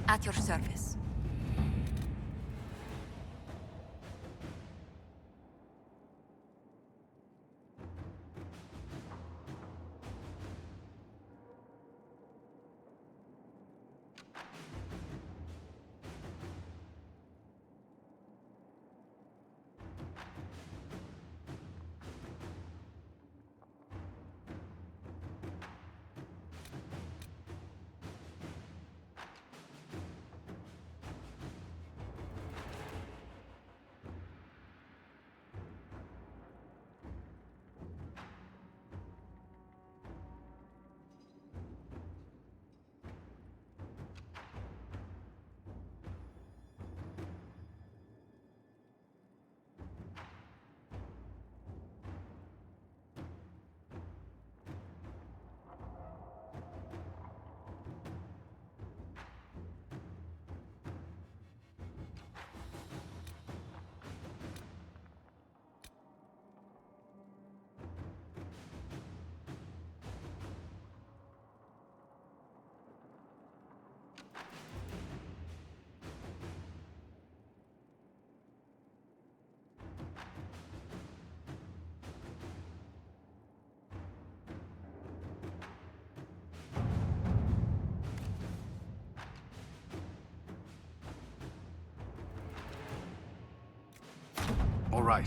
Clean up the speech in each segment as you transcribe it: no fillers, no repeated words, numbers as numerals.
At your service. All right.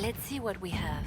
Let's see what we have.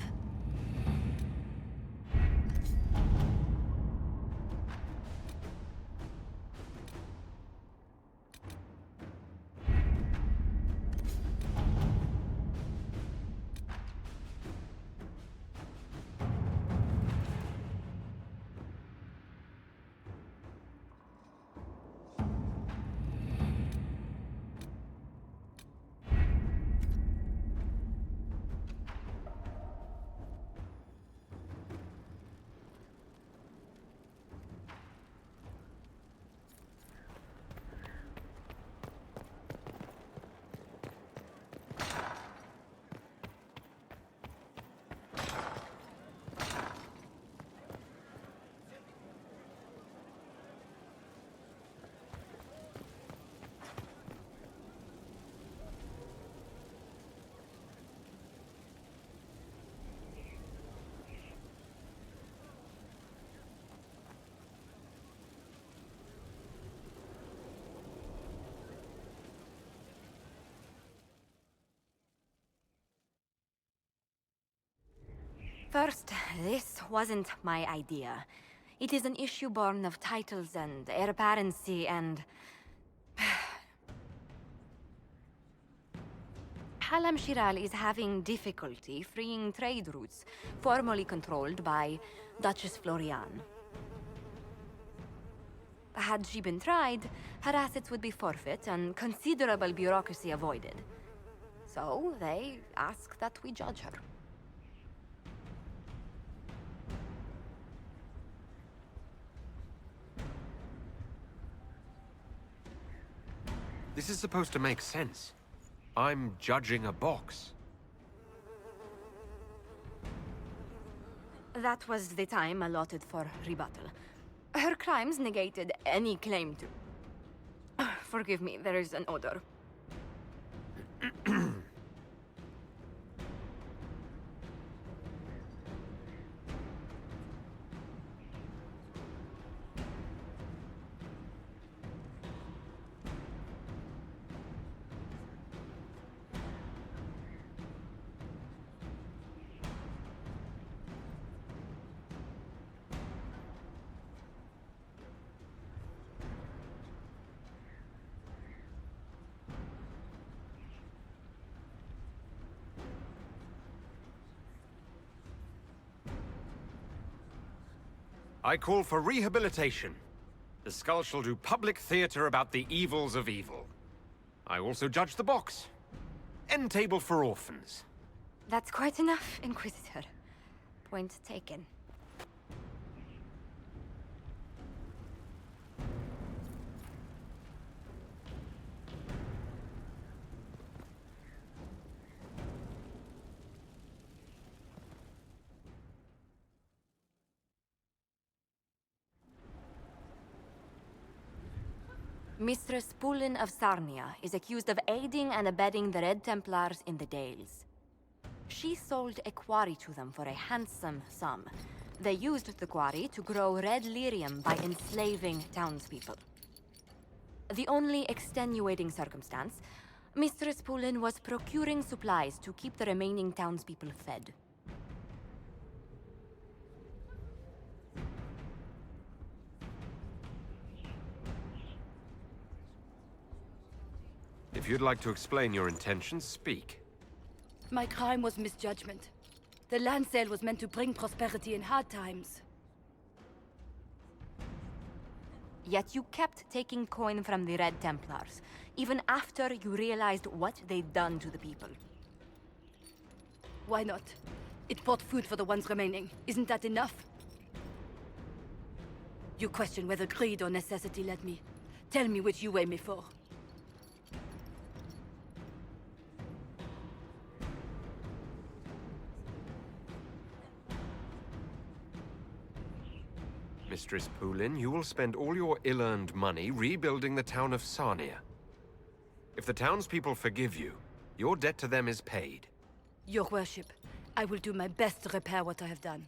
First, this wasn't my idea. It is an issue born of titles and heir apparency and... Halam Shiral is having difficulty freeing trade routes formerly controlled by Duchess Florian. Had she been tried, her assets would be forfeit and considerable bureaucracy avoided. So, they ask that we judge her. This is supposed to make sense. I'm judging a box. That was the time allotted for rebuttal. Her crimes negated any claim to... Forgive me, there is an odor. I call for rehabilitation. The skull shall do public theater about the evils of evil. I also judge the box. End table for orphans. That's quite enough, Inquisitor. Point taken. Mistress Pulin of Sarnia is accused of aiding and abetting the Red Templars in the Dales. She sold a quarry to them for a handsome sum. They used the quarry to grow red lyrium by enslaving townspeople. The only extenuating circumstance, Mistress Pulin was procuring supplies to keep the remaining townspeople fed. If you'd like to explain your intentions, speak. My crime was misjudgment. The land sale was meant to bring prosperity in hard times. Yet you kept taking coin from the Red Templars, even after you realized what they'd done to the people. Why not? It bought food for the ones remaining. Isn't that enough? You question whether greed or necessity led me. Tell me which you weigh me for. Mistress Pulin, you will spend all your ill-earned money rebuilding the town of Sarnia. If the townspeople forgive you, your debt to them is paid. Your worship, I will do my best to repair what I have done.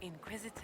Inquisitor.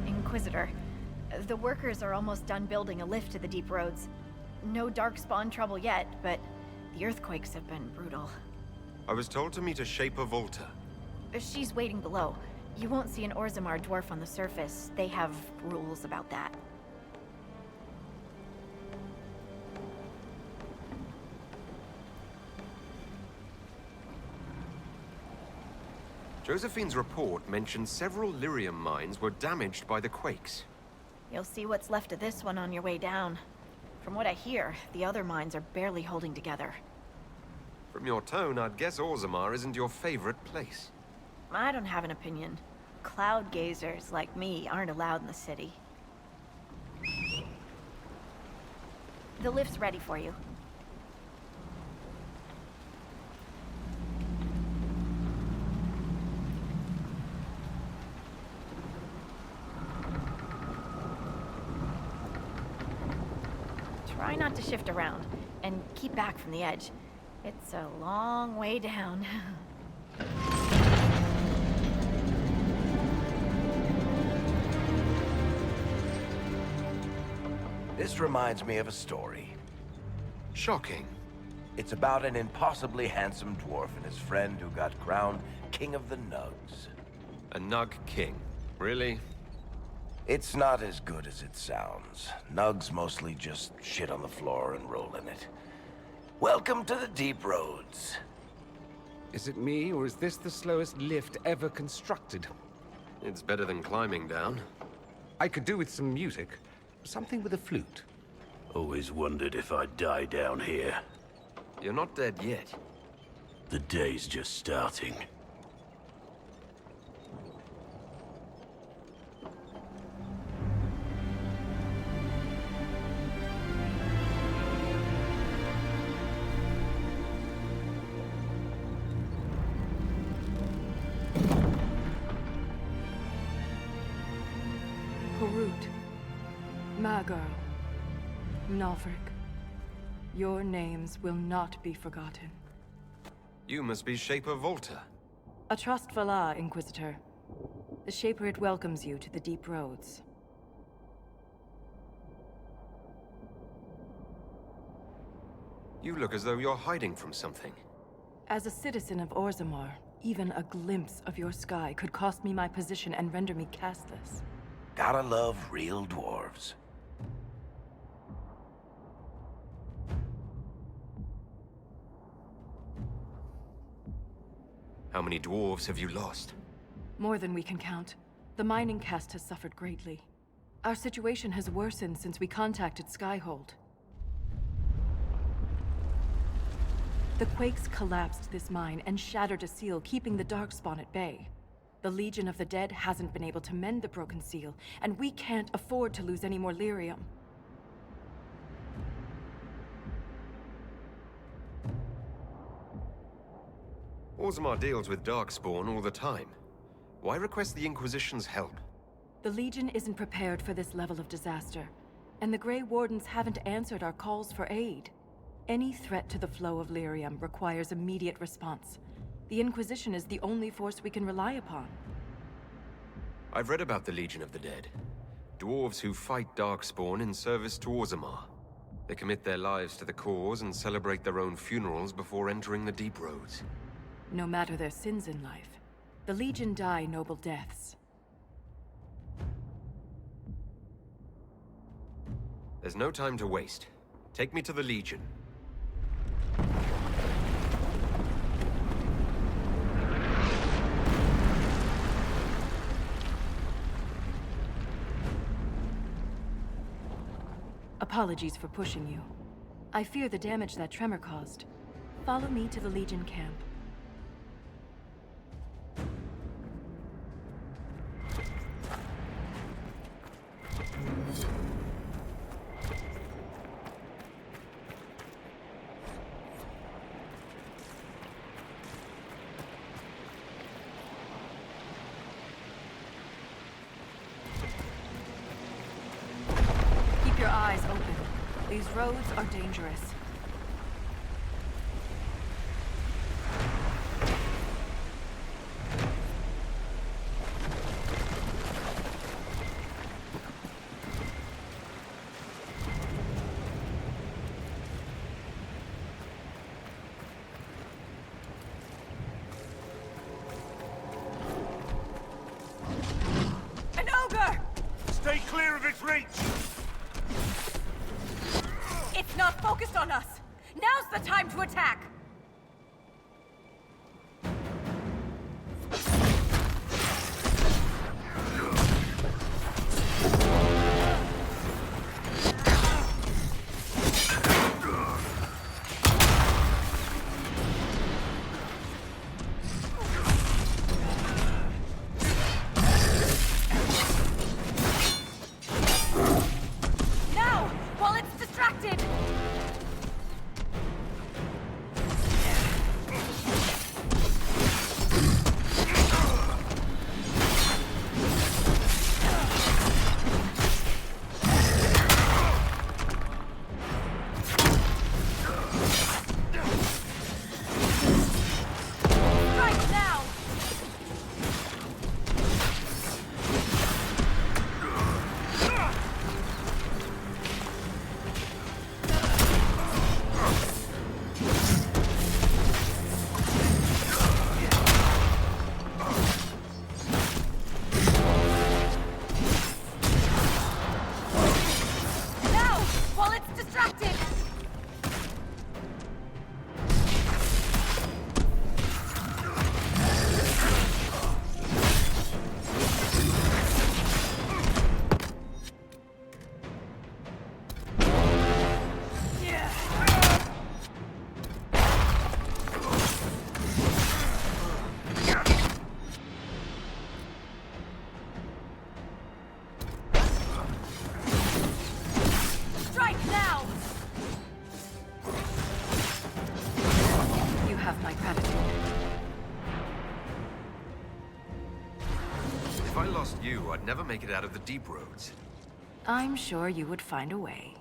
Inquisitor. The workers are almost done building a lift to the deep roads. No darkspawn trouble yet, but the earthquakes have been brutal. I was told to meet a Shaper Volta. She's waiting below. You won't see an Orzammar dwarf on the surface. They have rules about that. Josephine's report mentioned several lyrium mines were damaged by the quakes. You'll see what's left of this one on your way down. From what I hear, the other mines are barely holding together. From your tone, I'd guess Orzammar isn't your favorite place. I don't have an opinion. Cloud gazers like me aren't allowed in the city. The lift's ready for you. Try not to shift around, and keep back from the edge. It's a long way down. This reminds me of a story. Shocking. It's about an impossibly handsome dwarf and his friend who got crowned King of the Nugs. A Nug King. Really? It's not as good as it sounds. Nugs mostly just shit on the floor and roll in it. Welcome to the Deep Roads. Is it me, or is this the slowest lift ever constructed? It's better than climbing down. I could do with some music. Something with a flute. Always wondered if I'd die down here. You're not dead yet. The day's just starting. Harut, Magar, Nalfric, your names will not be forgotten. You must be Shaper Volta. A trustful Inquisitor. The Shaper it welcomes you to the Deep Roads. You look as though you're hiding from something. As a citizen of Orzammar, even a glimpse of your sky could cost me my position and render me castless. Gotta love real dwarves. How many dwarves have you lost? More than we can count. The mining caste has suffered greatly. Our situation has worsened since we contacted Skyhold. The quakes collapsed this mine and shattered a seal, keeping the Darkspawn at bay. The Legion of the Dead hasn't been able to mend the broken seal, and we can't afford to lose any more lyrium. Orzammar deals with Darkspawn all the time. Why request the Inquisition's help? The Legion isn't prepared for this level of disaster, and the Grey Wardens haven't answered our calls for aid. Any threat to the flow of lyrium requires immediate response. The Inquisition is the only force we can rely upon. I've read about the Legion of the Dead. Dwarves who fight Darkspawn in service to Orzammar. They commit their lives to the cause and celebrate their own funerals before entering the Deep Roads. No matter their sins in life, the Legion die noble deaths. There's no time to waste. Take me to the Legion. Apologies for pushing you. I fear the damage that tremor caused. Follow me to the Legion camp. Keep your eyes open. These roads are dangerous. An ogre! Stay clear of its reach! It's not focused on us! Now's the time to attack! Now, while it's distracted! I lost you, I'd never make it out of the deep roads. I'm sure you would find a way.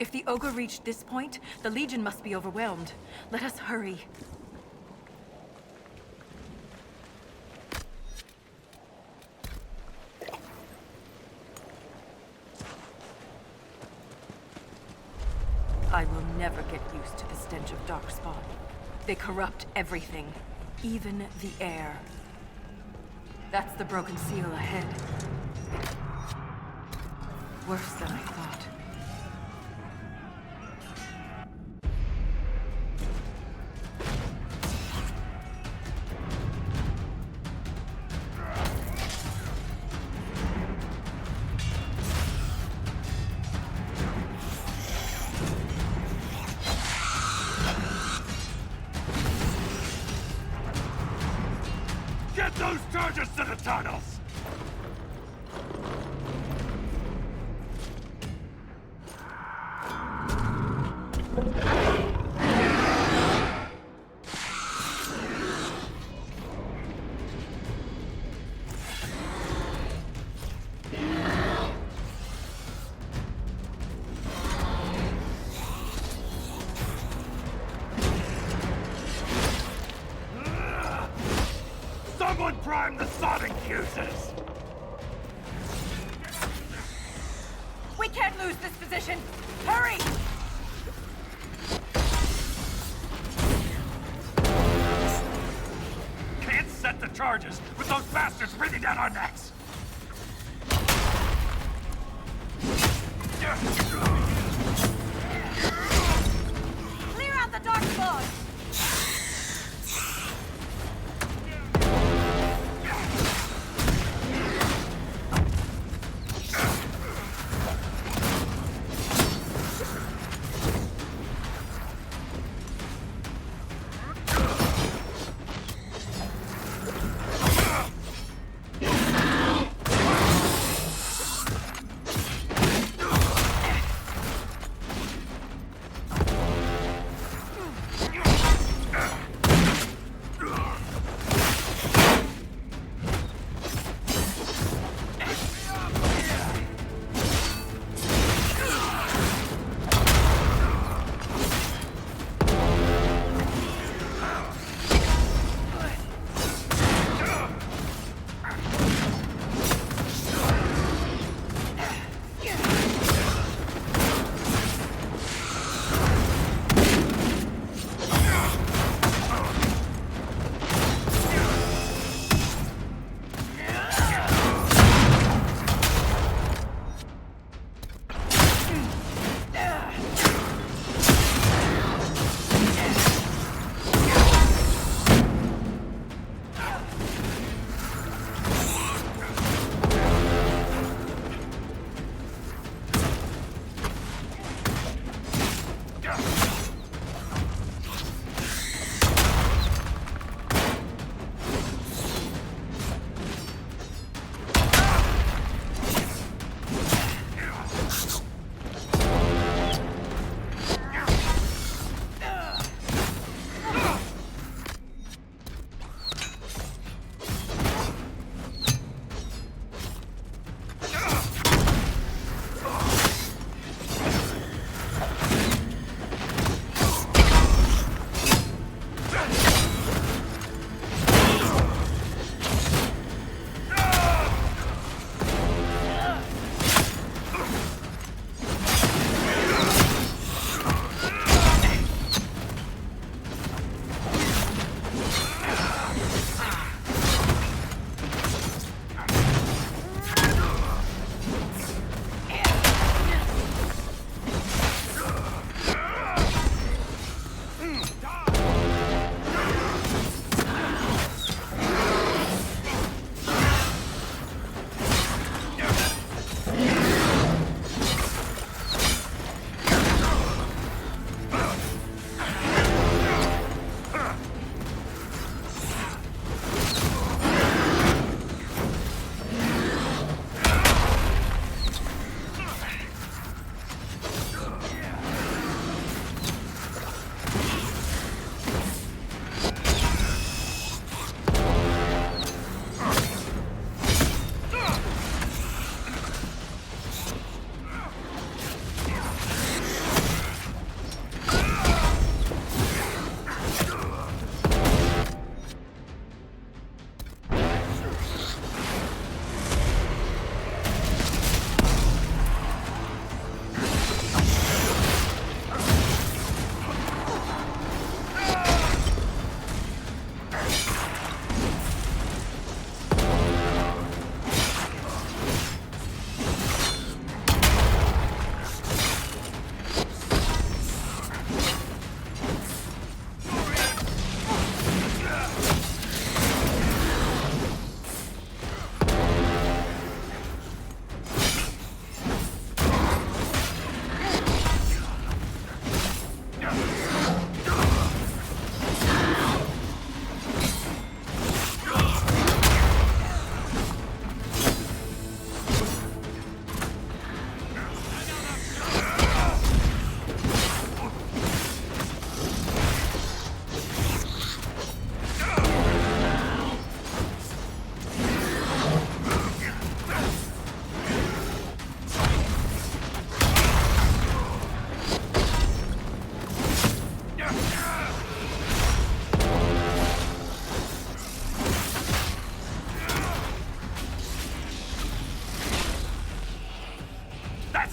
If the ogre reached this point, the Legion must be overwhelmed. Let us hurry. I will never get used to the stench of Darkspawn. They corrupt everything, even the air. That's the broken seal ahead. Worse than I thought. Get those charges to the tunnels! Someone prime the sonic fuses! We can't lose this position! Hurry! Can't set the charges with those bastards breathing down our necks! Clear out the Darkspawn!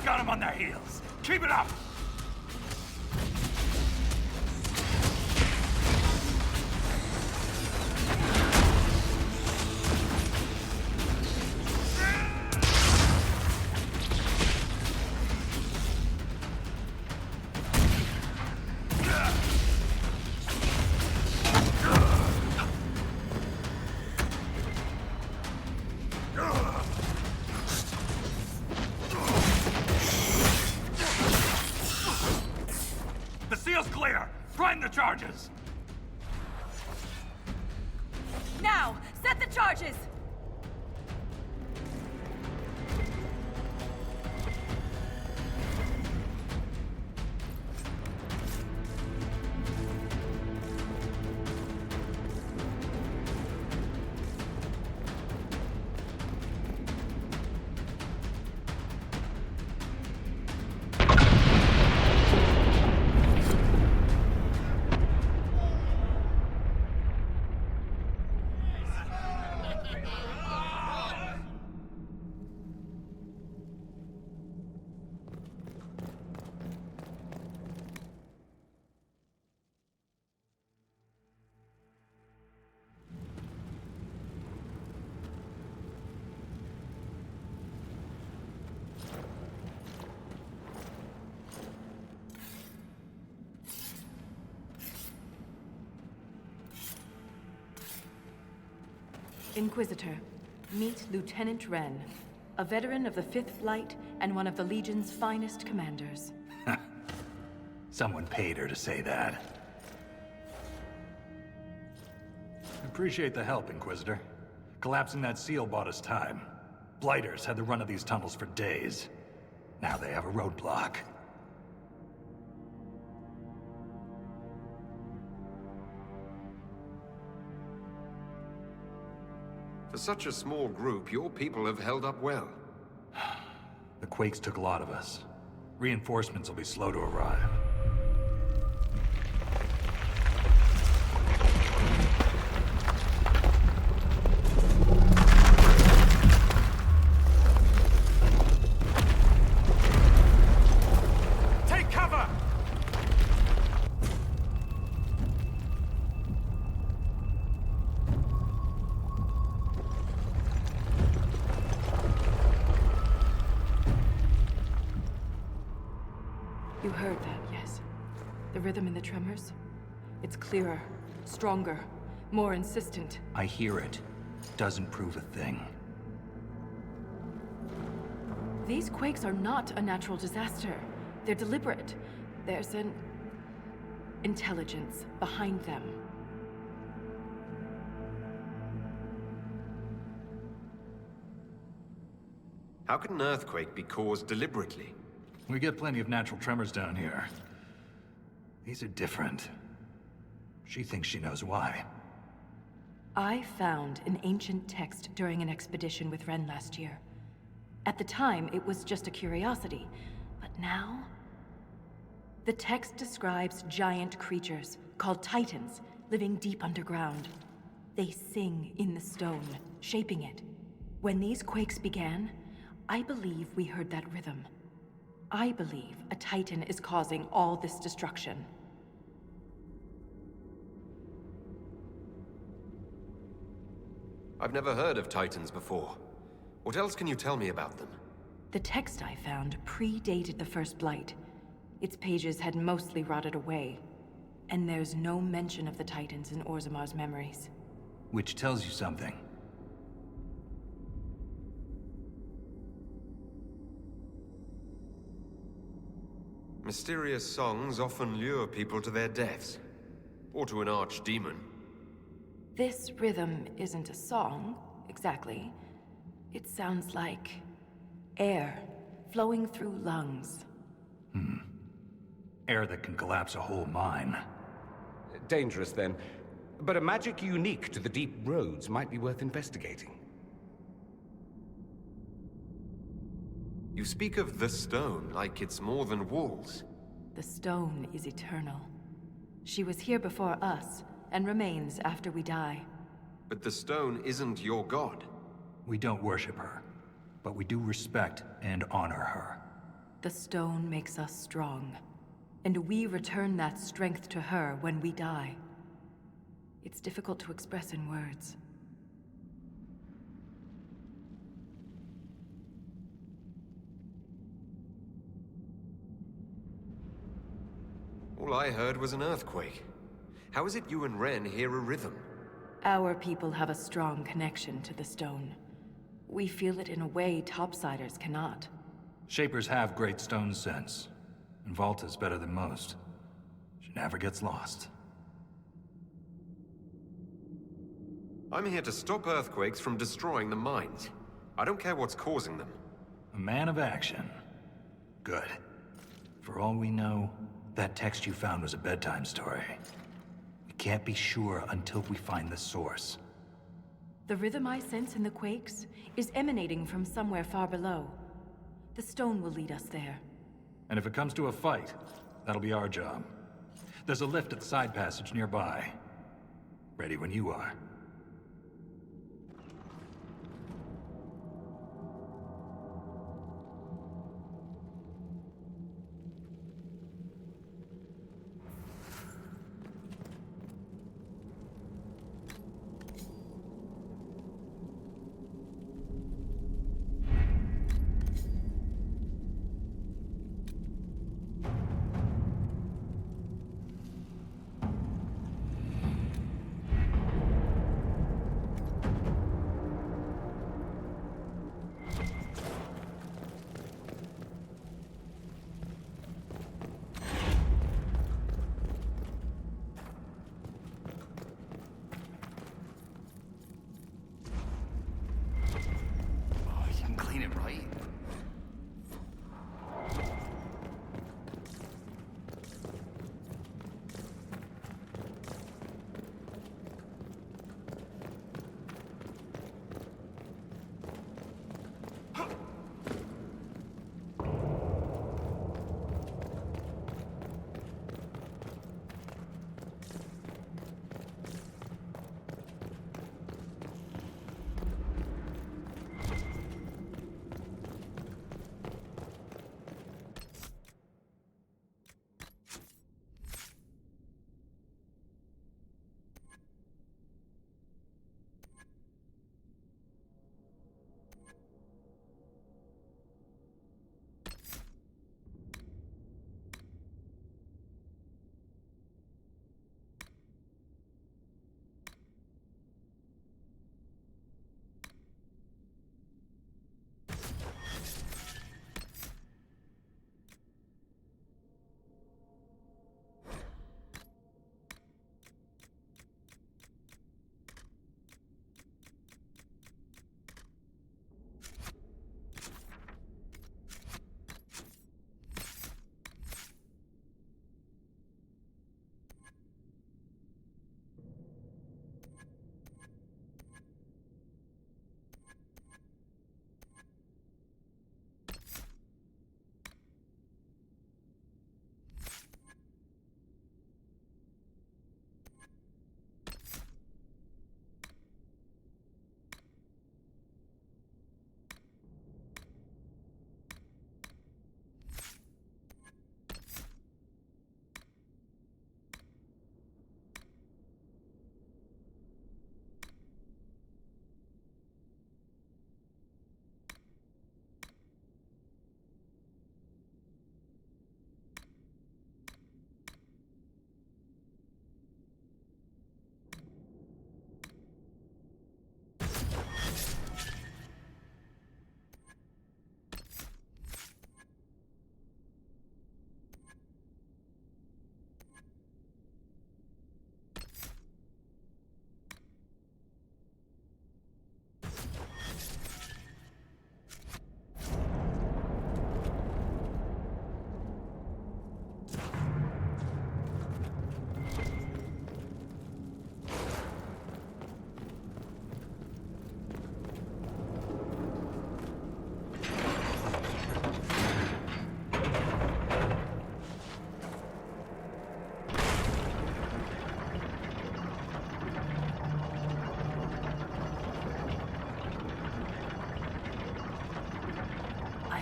got them on their heels. Keep it up! The seal's clear! Prime the charges! Now, set the charges! Inquisitor, meet Lieutenant Wren, a veteran of the 5th Flight and one of the Legion's finest commanders. Someone paid her to say that. Appreciate the help, Inquisitor. Collapsing that seal bought us time. Blighters had the run of these tunnels for days. Now they have a roadblock. For such a small group, your people have held up well. The Quakes took a lot of us. Reinforcements will be slow to arrive. Take cover! You heard that, yes? The rhythm in the tremors? It's clearer, stronger, more insistent. I hear it. Doesn't prove a thing. These quakes are not a natural disaster. They're deliberate. There's an intelligence behind them. How can an earthquake be caused deliberately? We get plenty of natural tremors down here. These are different. She thinks she knows why. I found an ancient text during an expedition with Wren last year. At the time, it was just a curiosity, but now... The text describes giant creatures, called Titans, living deep underground. They sing in the stone, shaping it. When these quakes began, I believe we heard that rhythm. I believe a Titan is causing all this destruction. I've never heard of Titans before. What else can you tell me about them? The text I found predated the First Blight. Its pages had mostly rotted away. And there's no mention of the Titans in Orzamar's memories. Which tells you something. Mysterious songs often lure people to their deaths. Or to an archdemon. This rhythm isn't a song, exactly. It sounds like... air, flowing through lungs. Air that can collapse a whole mine. Dangerous, then. But a magic unique to the deep roads might be worth investigating. You speak of the stone like it's more than walls. The stone is eternal. She was here before us, and remains after we die. But the stone isn't your god. We don't worship her, but we do respect and honor her. The stone makes us strong, and we return that strength to her when we die. It's difficult to express in words. All I heard was an earthquake. How is it you and Ren hear a rhythm? Our people have a strong connection to the stone. We feel it in a way topsiders cannot. Shapers have great stone sense, and Vault is better than most. She never gets lost. I'm here to stop earthquakes from destroying the mines. I don't care what's causing them. A man of action. Good. For all we know, that text you found was a bedtime story. We can't be sure until we find the source. The rhythm I sense in the quakes is emanating from somewhere far below. The stone will lead us there. And if it comes to a fight, that'll be our job. There's a lift at the side passage nearby. Ready when you are. Clean it right.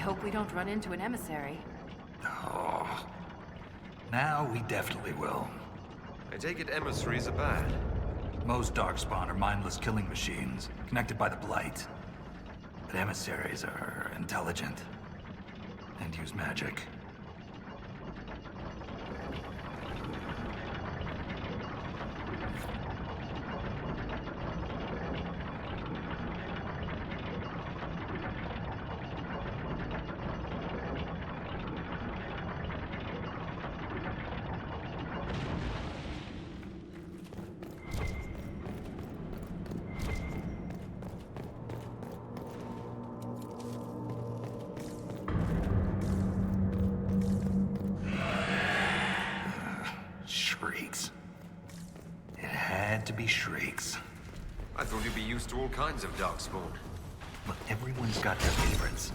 hope we don't run into an emissary. Oh. Now we definitely will. I take it emissaries are bad. Most Darkspawn are mindless killing machines, connected by the Blight. But emissaries are intelligent. And use magic. Shrieks. It had to be shrieks. I thought you'd be used to all kinds of darkspawn. Look, everyone's got their favorites.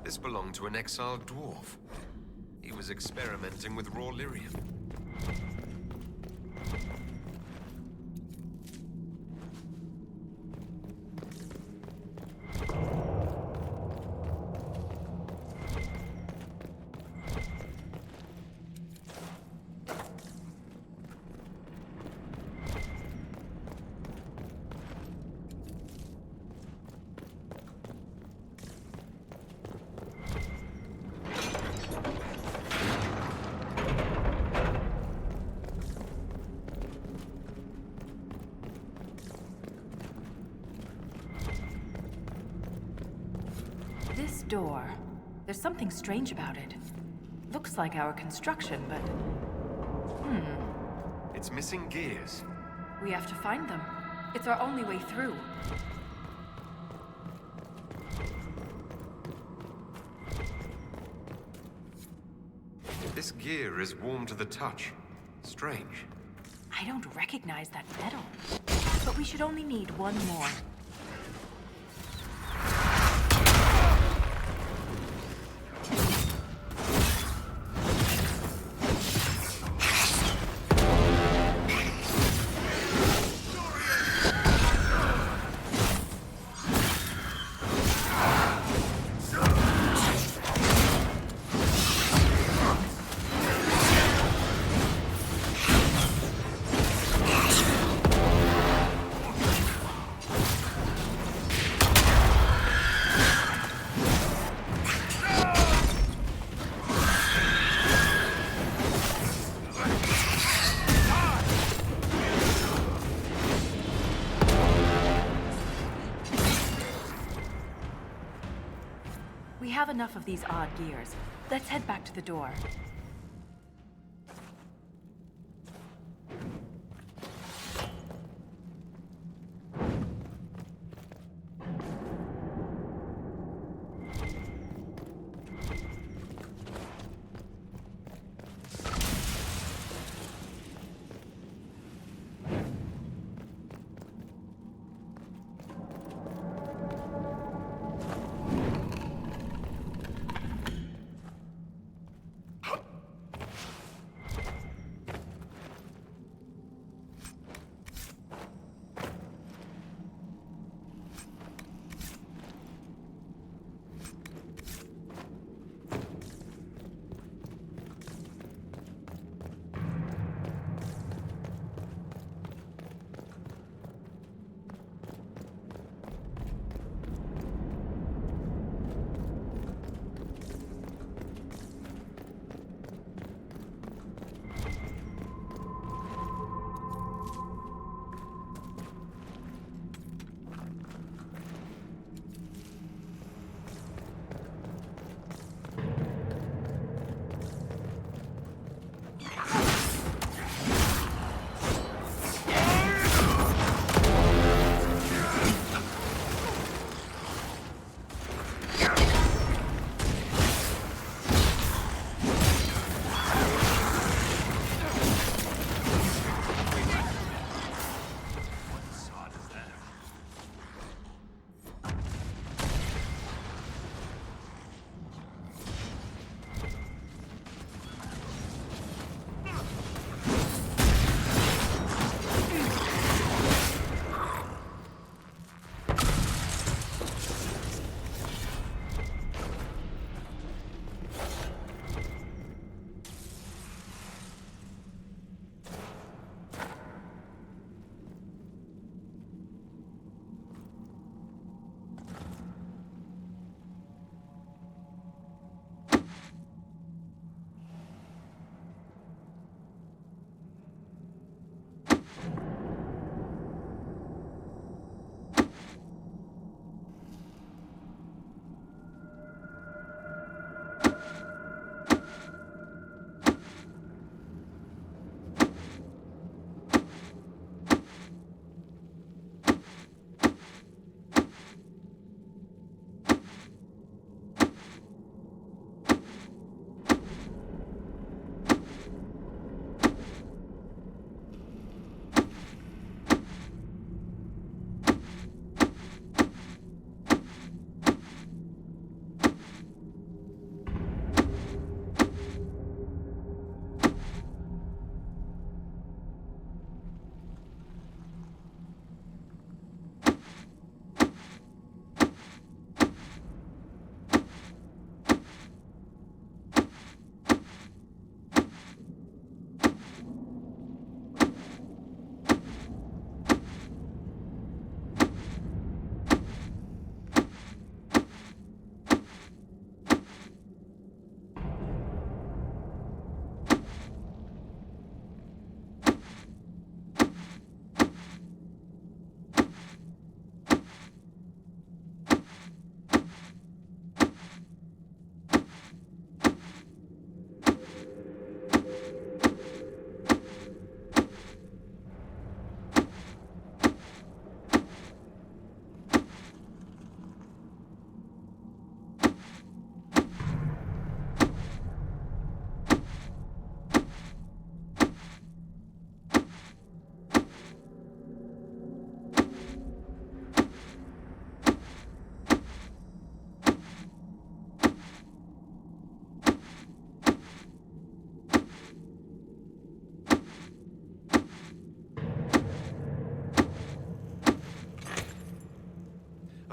This belonged to an exiled dwarf. He was experimenting with raw lyrium. This door, there's something strange about it. Looks like our construction, but... It's missing gears. we have to find them. It's our only way through. This gear is warm to the touch. Strange. I don't recognize that metal. But we should only need one more. We have enough of these odd gears. Let's head back to the door.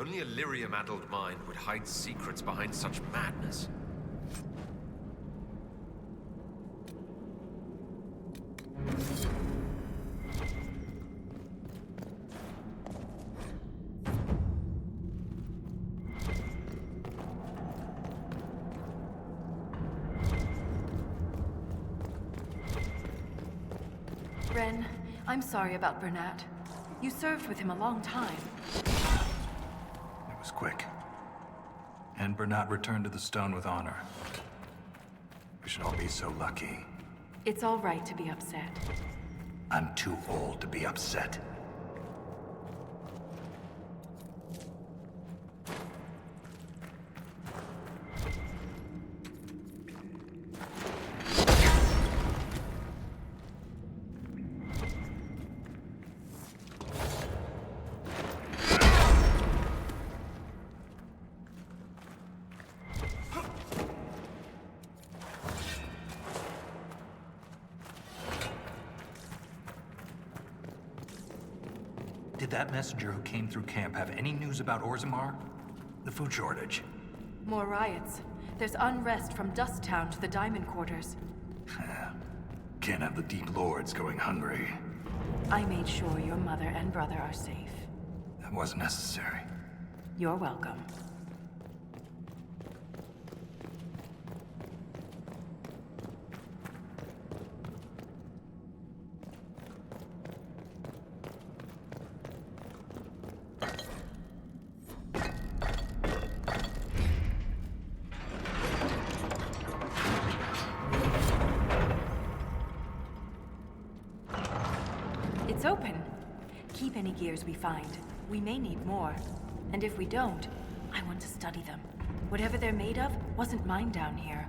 Only a lyrium-addled mind would hide secrets behind such madness. Ren, I'm sorry about Bernat. You served with him a long time. It was quick. And Bernat returned to the stone with honor. We should all be so lucky. It's all right to be upset. I'm too old to be upset. Did that messenger who came through camp have any news about Orzammar? The food shortage? More riots. There's unrest from Dust Town to the Diamond Quarters. Can't have the Deep Lords going hungry. I made sure your mother and brother are safe. That wasn't necessary. You're welcome. It's open. Keep any gears we find. We may need more. And if we don't, I want to study them. Whatever they're made of wasn't mine down here.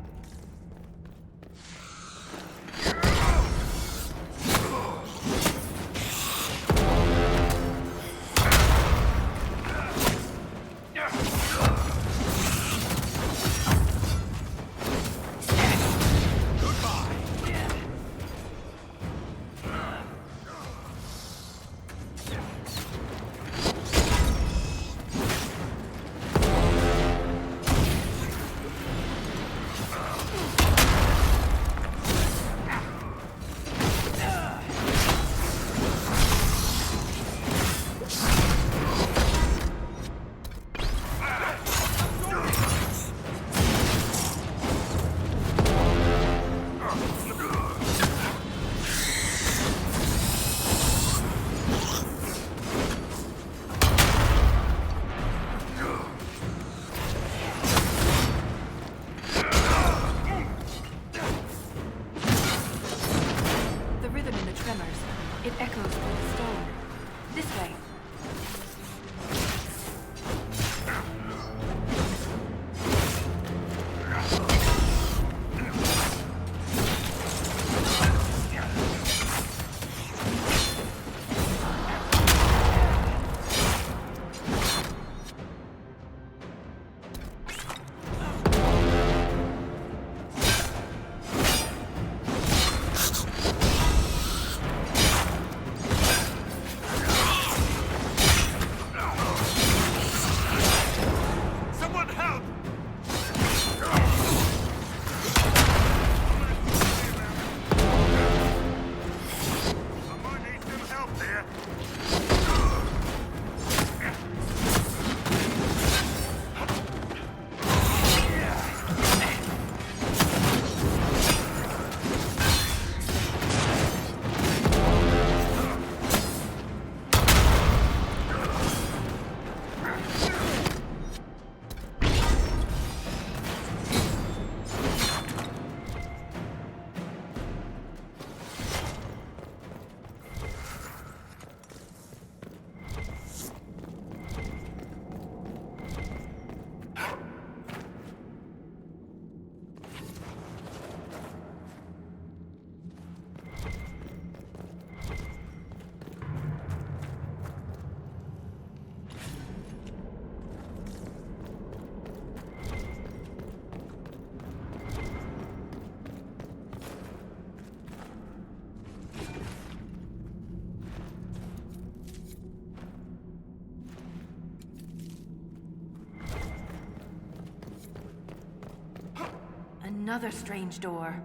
Another strange door.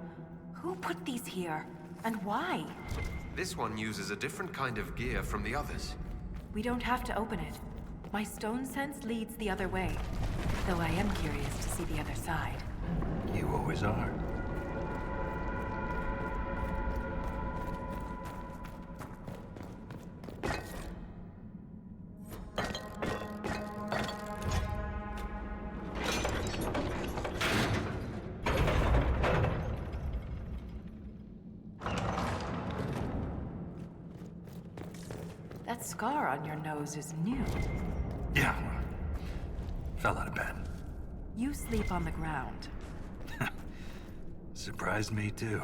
Who put these here? And why? This one uses a different kind of gear from the others. We don't have to open it. My stone sense leads the other way. Though I am curious to see the other side. You always are. That scar on your nose is new. Yeah. Fell out of bed. You sleep on the ground. Surprised me too.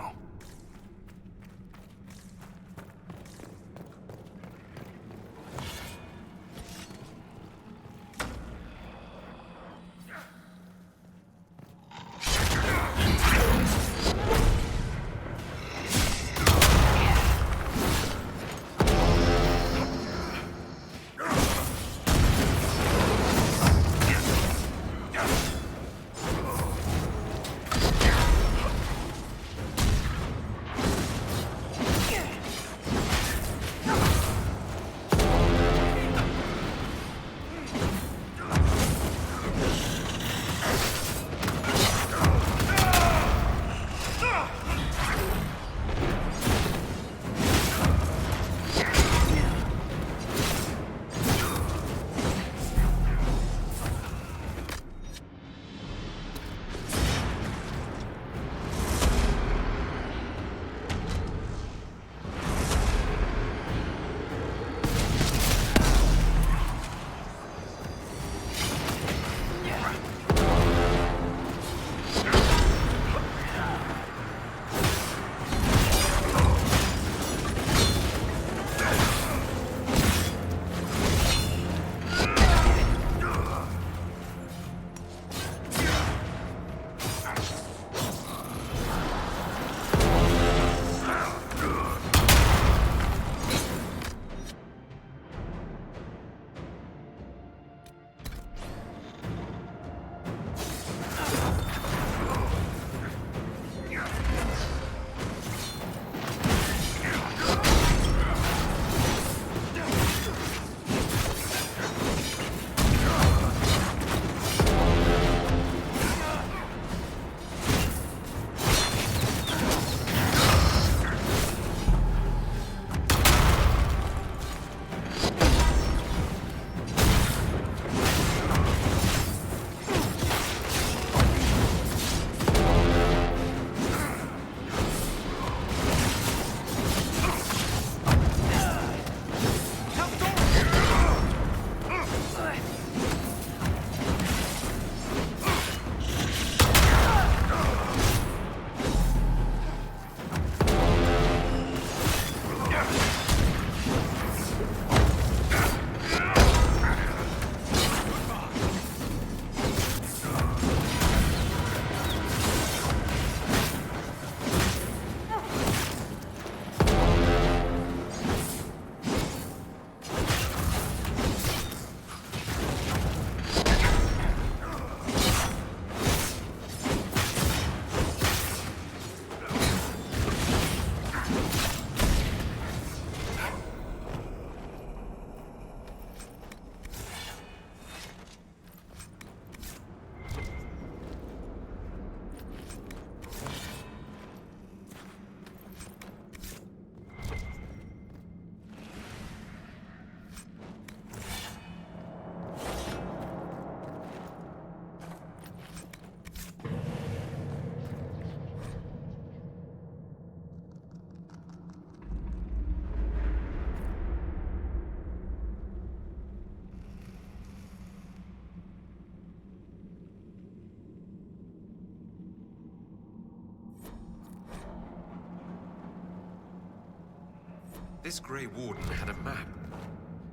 This Grey Warden had a map.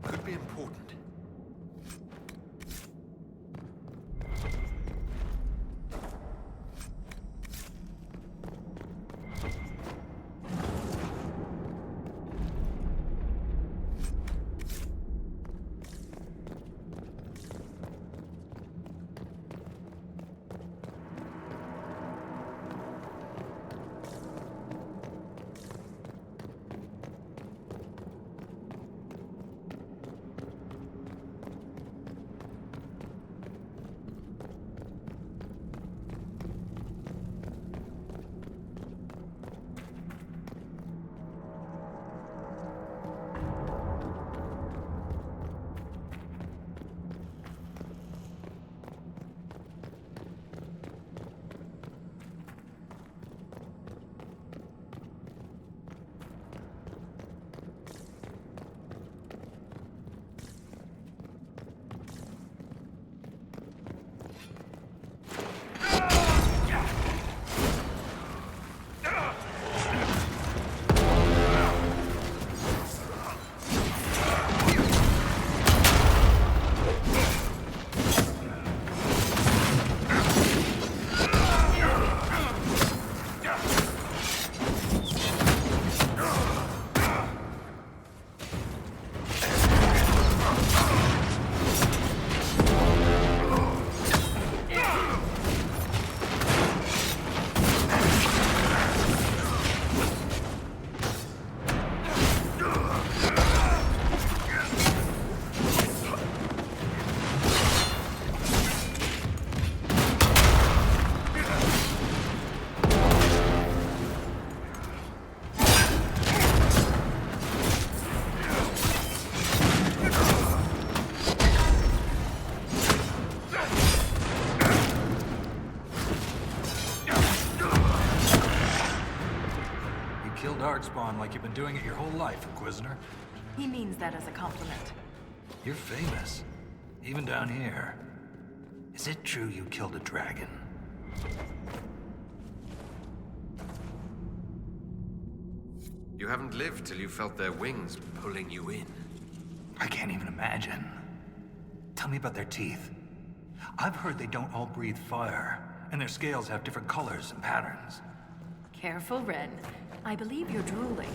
Could be important. darkspawn like you've been doing it your whole life, Inquisitor. He means that as a compliment. You're famous. Even down here. Is it true you killed a dragon? You haven't lived till you felt their wings pulling you in. I can't even imagine. Tell me about their teeth. I've heard they don't all breathe fire, and their scales have different colors and patterns. Careful, Ren. I believe you're drooling.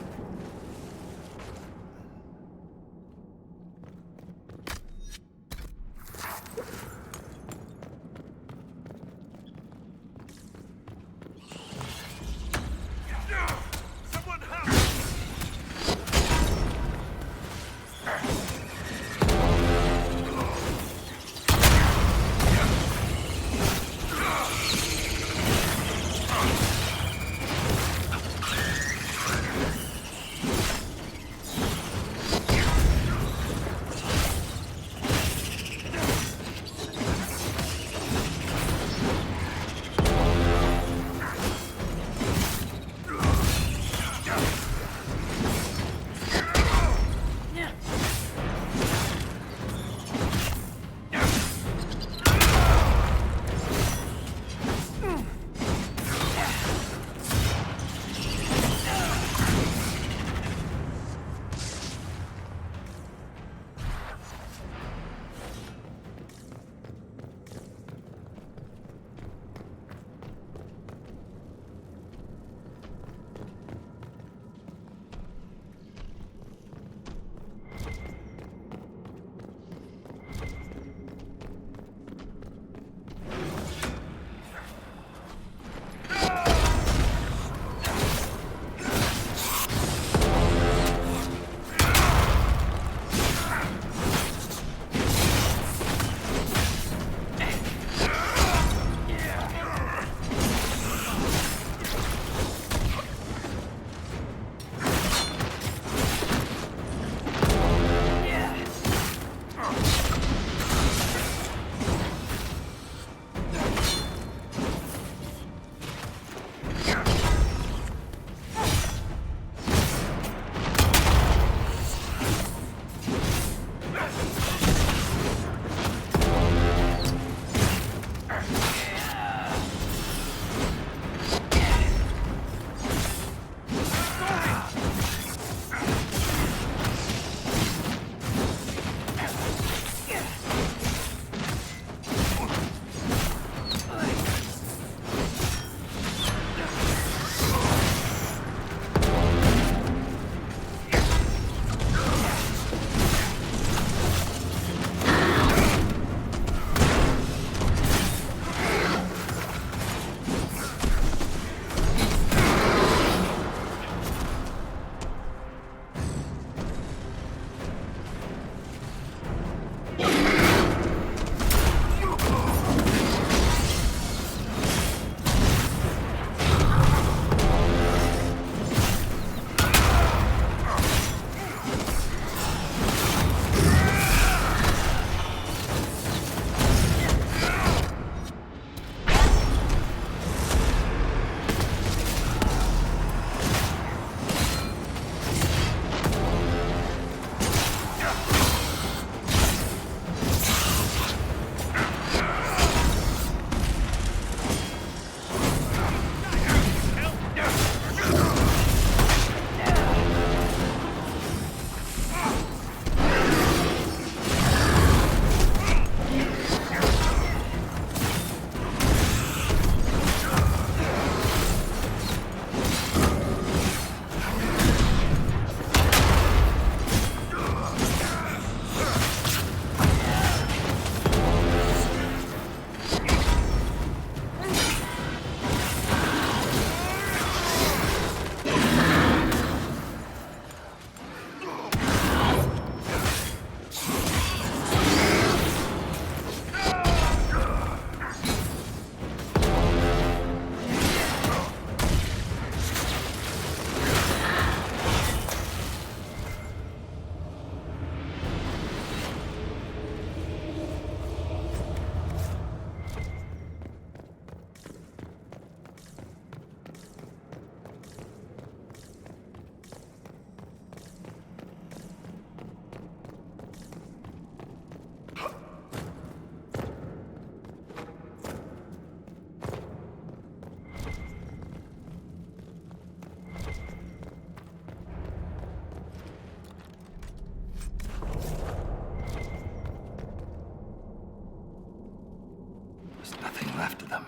to them.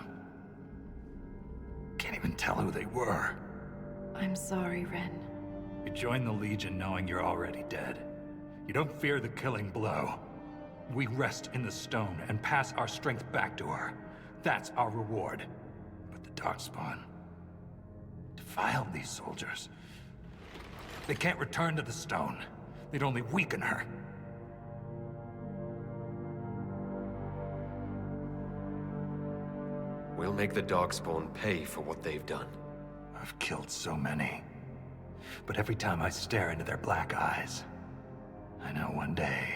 Can't even tell who they were. I'm sorry, Ren. You join the Legion knowing you're already dead. You don't fear the killing blow. We rest in the stone and pass our strength back to her. That's our reward. But the Darkspawn defiled these soldiers. They can't return to the stone. They'd only weaken her. We'll make the Darkspawn pay for what they've done. I've killed so many. But every time I stare into their black eyes, I know one day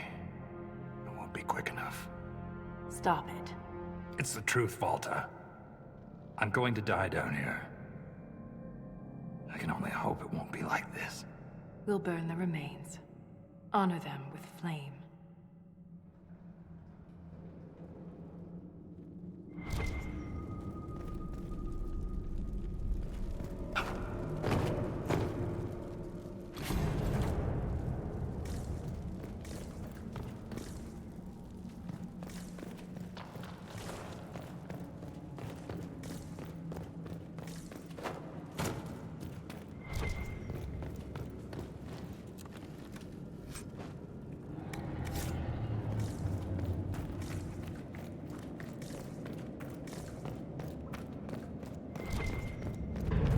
it won't be quick enough. Stop it. It's the truth, Volta. I'm going to die down here. I can only hope it won't be like this. We'll burn the remains. Honor them with flame.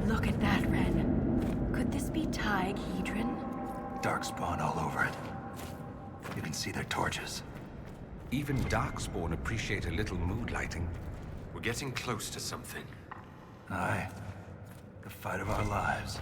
Look at that, Ren. Could this be Hedron? Darkspawn all over it. You can see their torches. Even Darkspawn appreciate a little mood lighting. We're getting close to something. Aye. The fight of our lives.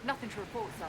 Nothing to report, sir.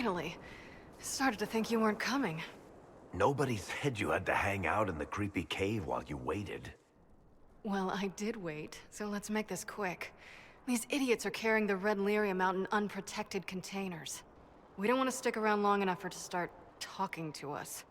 Finally. Started to think you weren't coming. Nobody said you had to hang out in the creepy cave while you waited. Well, I did wait, so let's make this quick. These idiots are carrying the red lyrium out in unprotected containers. We don't want to stick around long enough for it to start talking to us.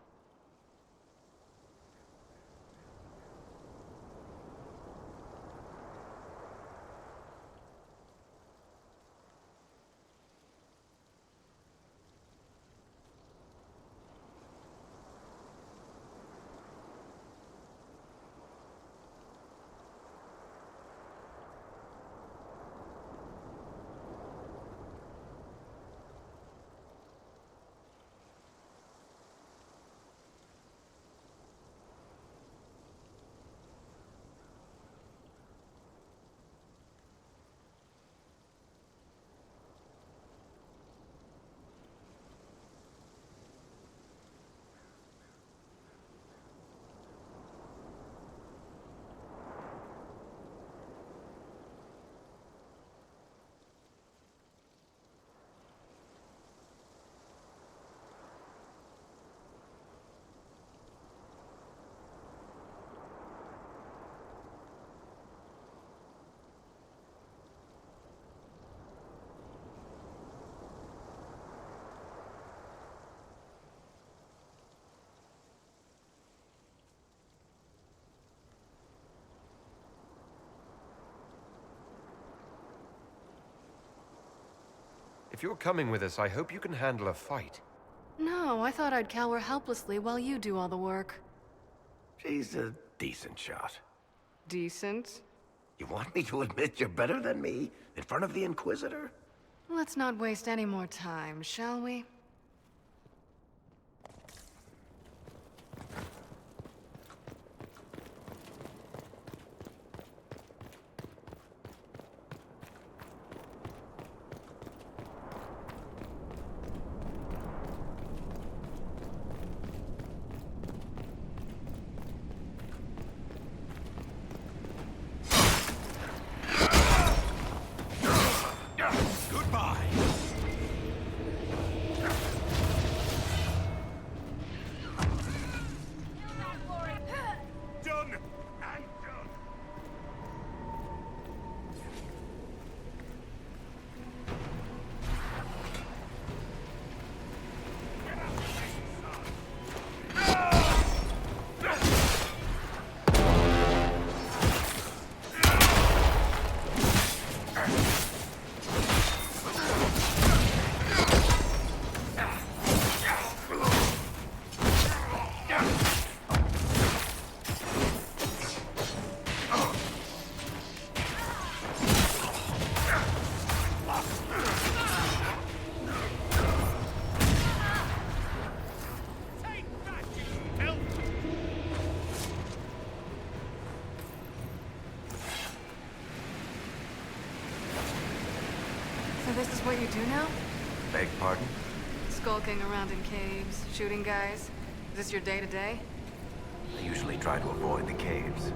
If you're coming with us, I hope you can handle a fight. No, I thought I'd cower helplessly while you do all the work. She's a decent shot. Decent? You want me to admit you're better than me in front of the Inquisitor? Let's not waste any more time, shall we? So this is what you do now? Beg pardon? Skulking around in caves, shooting guys? Is this your day-to-day? I usually try to avoid the caves.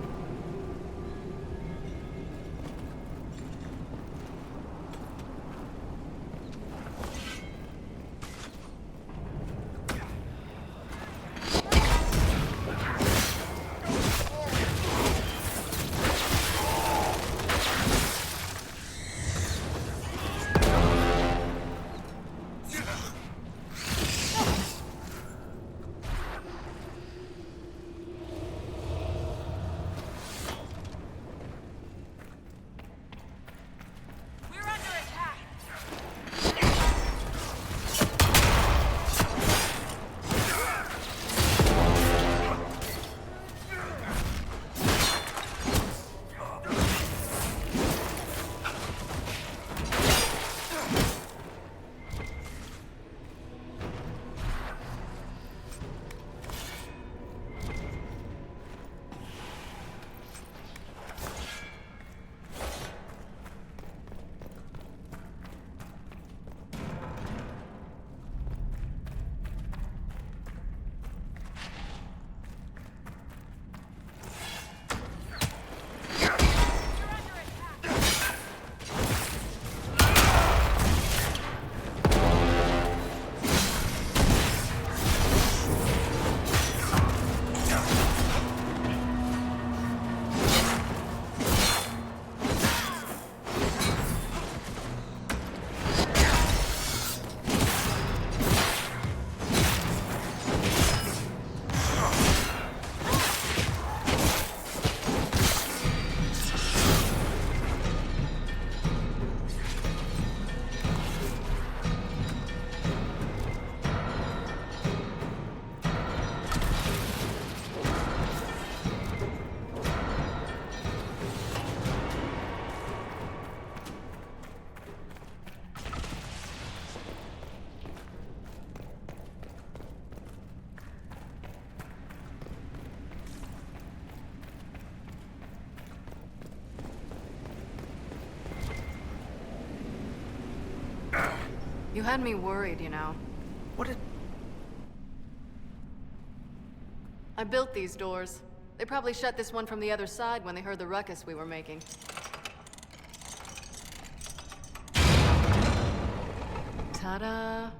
had me worried, you know. What did... I built these doors. They probably shut this one from the other side when they heard the ruckus we were making. Ta-da!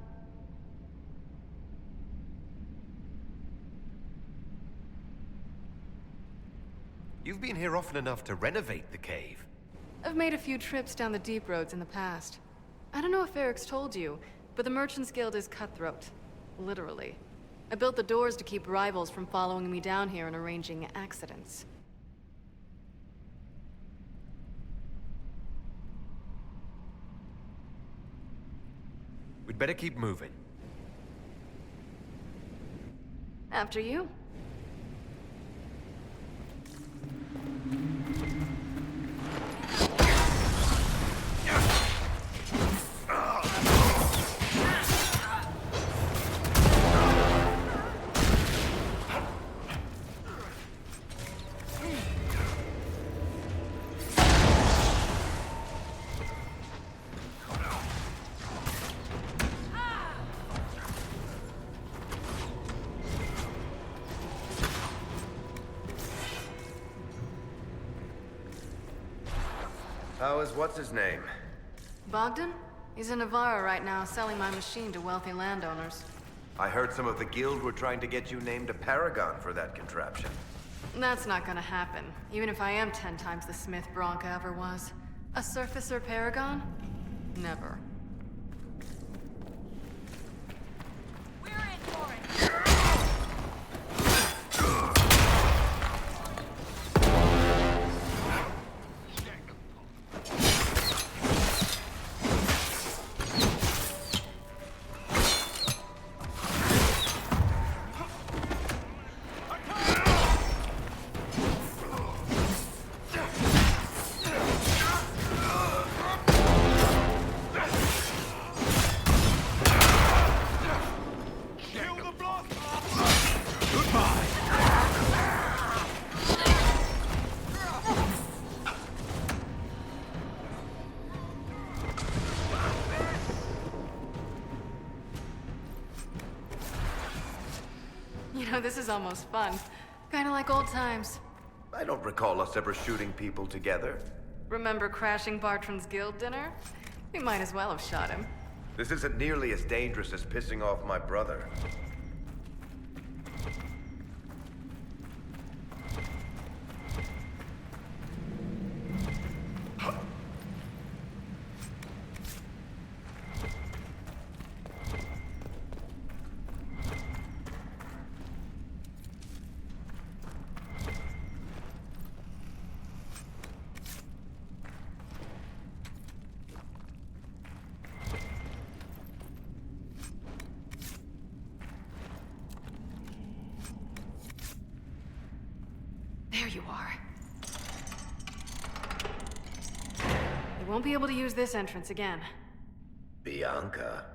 You've been here often enough to renovate the cave. I've made a few trips down the deep roads in the past. I don't know if Eric's told you, but the Merchants Guild is cutthroat. Literally. I built the doors to keep rivals from following me down here and arranging accidents. We'd better keep moving. After you. How is what's-his-name? Bogdan? He's in Navarra right now, selling my machine to wealthy landowners. I heard some of the guild were trying to get you named a paragon for that contraption. That's not gonna happen, even if I am 10 times the Smith Bronca ever was. A surfacer paragon? Never. We're in for it! You know, this is almost fun. Kinda like old times. I don't recall us ever shooting people together. Remember crashing Bartran's guild dinner? We might as well have shot him. This isn't nearly as dangerous as pissing off my brother. There you are. You won't be able to use this entrance again. Bianca.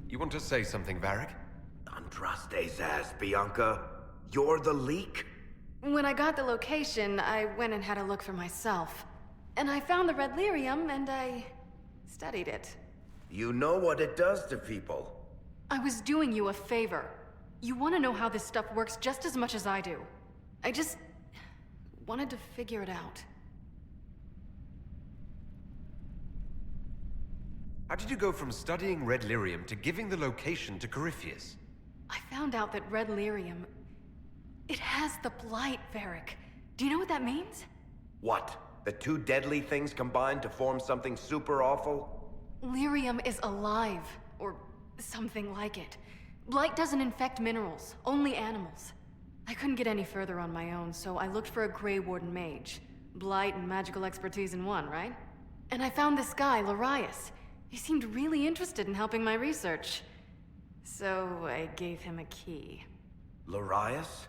You want to say something, Varric? Andraste's ass, Bianca. You're the leak? When I got the location, I went and had a look for myself. And I found the red lyrium, and I studied it. You know what it does to people. I was doing you a favor. You want to know how this stuff works just as much as I do. I just wanted to figure it out. How did you go from studying red lyrium to giving the location to Corypheus? I found out that red lyrium... it has the blight, Varric. Do you know what that means? What? The two deadly things combined to form something super awful? Lyrium is alive, or something like it. Blight doesn't infect minerals, only animals. I couldn't get any further on my own, so I looked for a Grey Warden mage. Blight and magical expertise in one, right? And I found this guy, Larius. He seemed really interested in helping my research. So I gave him a key. Larius?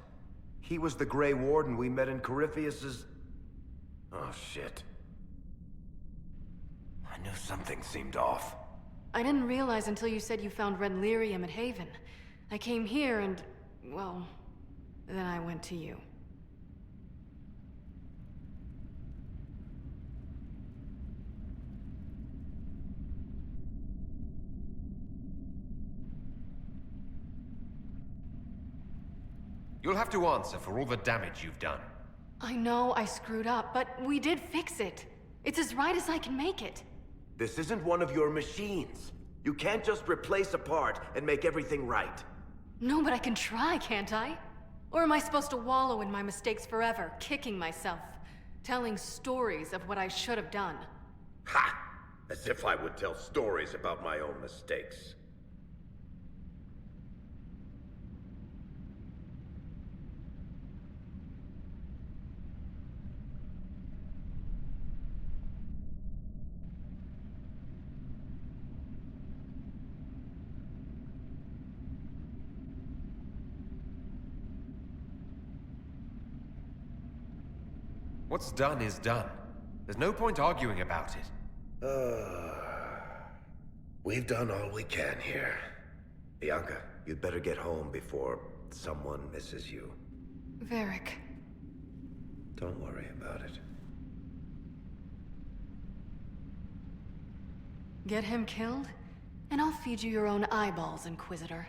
He was the Grey Warden we met in Corypheus's... Oh, shit. I knew something seemed off. I didn't realize until you said you found red lyrium at Haven. I came here and, well, then I went to you. You'll have to answer for all the damage you've done. I know I screwed up, but we did fix it. It's as right as I can make it. This isn't one of your machines. You can't just replace a part and make everything right. No, but I can try, can't I? Or am I supposed to wallow in my mistakes forever, kicking myself, telling stories of what I should have done? Ha! As if I would tell stories about my own mistakes. What's done is done. There's no point arguing about it. We've done all we can here. Bianca, you'd better get home before someone misses you. Varric. Don't worry about it. Get him killed, and I'll feed you your own eyeballs, Inquisitor.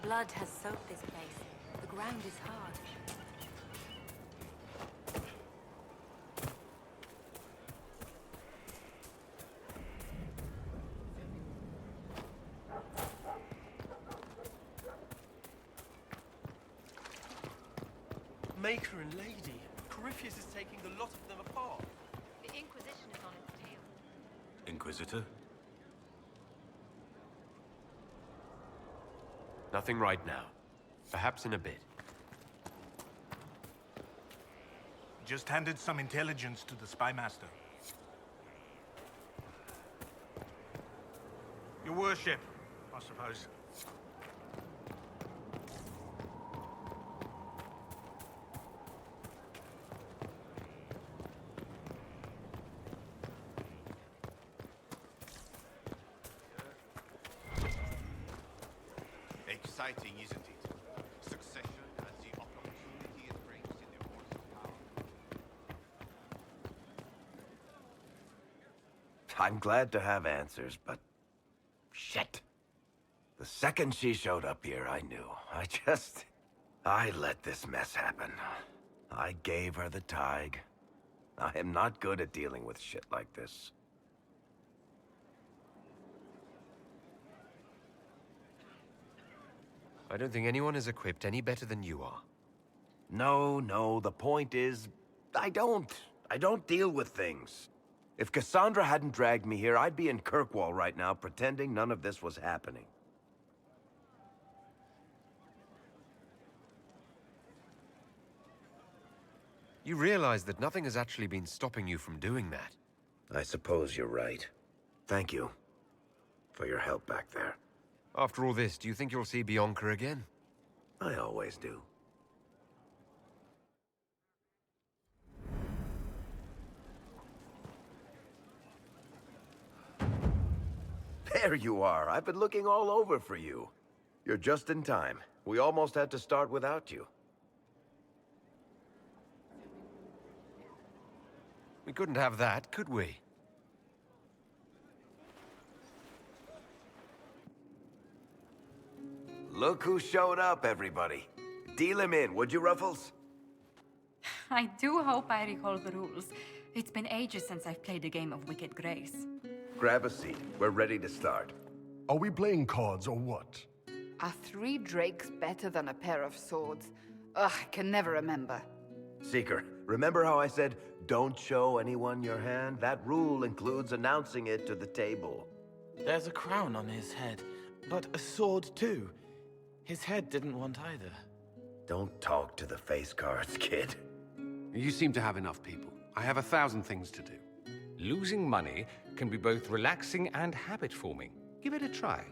Blood has soaked this place. The ground is hard. Maker and Lady. Corypheus is taking the lot of them apart. The Inquisition is on its tail. Inquisitor? Nothing right now. Perhaps in a bit. Just handed some intelligence to the spy master. Your worship, I suppose. Exciting, isn't it? Succession and the opportunity it brings in the wars of power. I'm glad to have answers, but... shit. The second she showed up here, I knew. I let this mess happen. I gave her the Tig. I am not good at dealing with shit like this. I don't think anyone is equipped any better than you are. No, the point is, I don't deal with things. If Cassandra hadn't dragged me here, I'd be in Kirkwall right now, pretending none of this was happening. You realize that nothing has actually been stopping you from doing that. I suppose you're right. Thank you for your help back there. After all this, do you think you'll see Bianca again? I always do. There you are. I've been looking all over for you. You're just in time. We almost had to start without you. We couldn't have that, could we? Look who showed up, everybody. Deal him in, would you, Ruffles? I do hope I recall the rules. It's been ages since I've played a game of Wicked Grace. Grab a seat. We're ready to start. Are we playing cards or what? Are 3 drakes better than a pair of swords? Ugh, I can never remember. Seeker, remember how I said, don't show anyone your hand? That rule includes announcing it to the table. There's a crown on his head, but a sword too. His head didn't want either. Don't talk to the face cards, kid. You seem to have enough people. I have 1,000 things to do. Losing money can be both relaxing and habit-forming. Give it a try.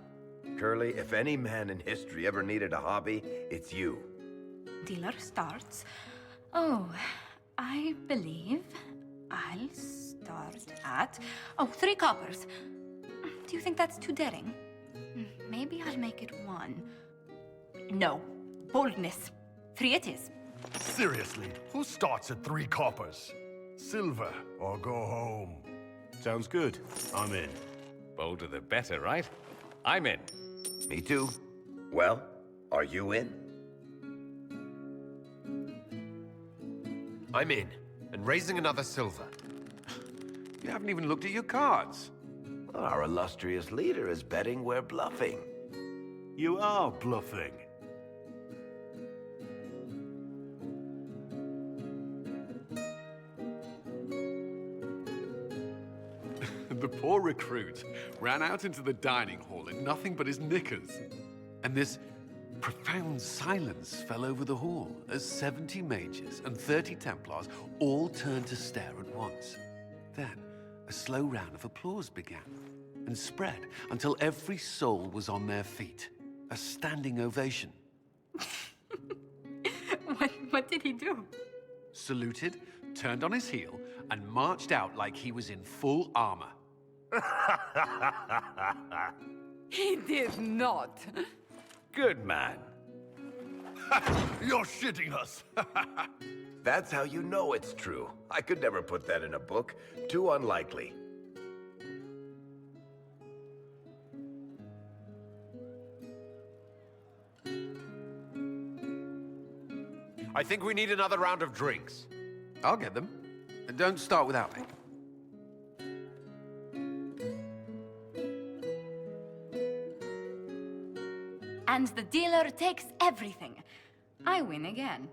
Curly, if any man in history ever needed a hobby, it's you. Dealer starts. Oh, I believe I'll start at... Oh, 3 coppers. Do you think that's too daring? Maybe I'll make it 1. No. Boldness. 3 it is. Seriously, who starts at 3 coppers? Silver or go home? Sounds good. I'm in. Bolder the better, right? I'm in. Me too. Well, are you in? I'm in, and raising another silver. You haven't even looked at your cards. Our illustrious leader is betting we're bluffing. You are bluffing. The poor recruit ran out into the dining hall in nothing but his knickers. And this profound silence fell over the hall as 70 mages and 30 Templars all turned to stare at once. Then, a slow round of applause began and spread until every soul was on their feet. A standing ovation. What did he do? Saluted, turned on his heel, and marched out like he was in full armor. He did not. Good man. You're shitting us. That's how you know it's true. I could never put that in a book. Too unlikely. I think we need another round of drinks. I'll get them. And don't start without me. And the dealer takes everything. I win again.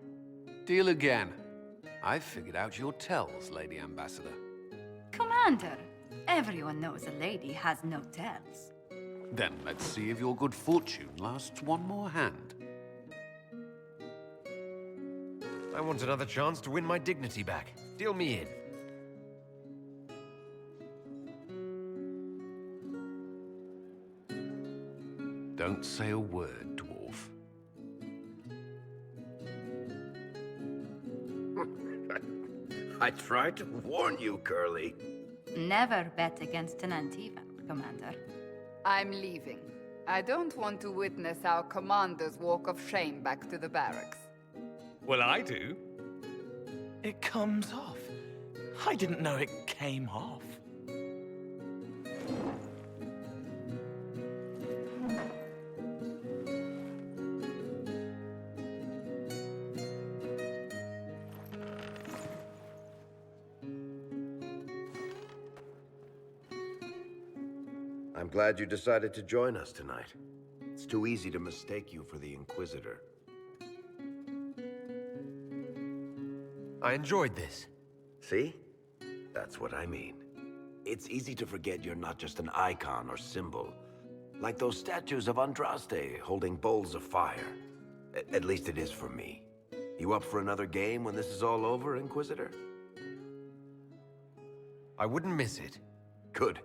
Deal again. I've figured out your tells, Lady Ambassador. Commander, everyone knows a lady has no tells. Then let's see if your good fortune lasts one more hand. I want another chance to win my dignity back. Deal me in. Don't say a word, dwarf. I tried to warn you, Curly. Never bet against an Antivan, Commander. I'm leaving. I don't want to witness our commander's walk of shame back to the barracks. Well, I do. It comes off. I didn't know it came off. I'm glad you decided to join us tonight. It's too easy to mistake you for the Inquisitor. I enjoyed this. See? That's what I mean. it's easy to forget you're not just an icon or symbol. Like those statues of Andraste holding bowls of fire. At least it is for me. You up for another game when this is all over, Inquisitor? I wouldn't miss it. Good.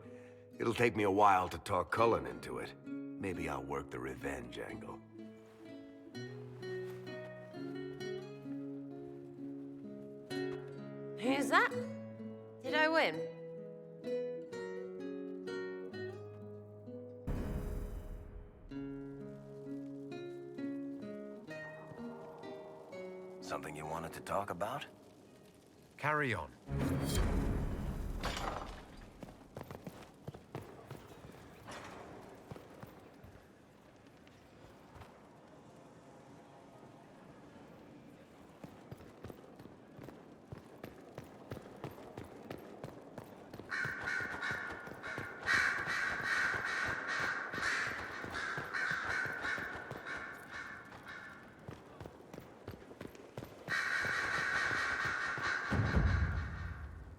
It'll take me a while to talk Cullen into it. Maybe I'll work the revenge angle. Who's that? Did I win? Something you wanted to talk about? Carry on.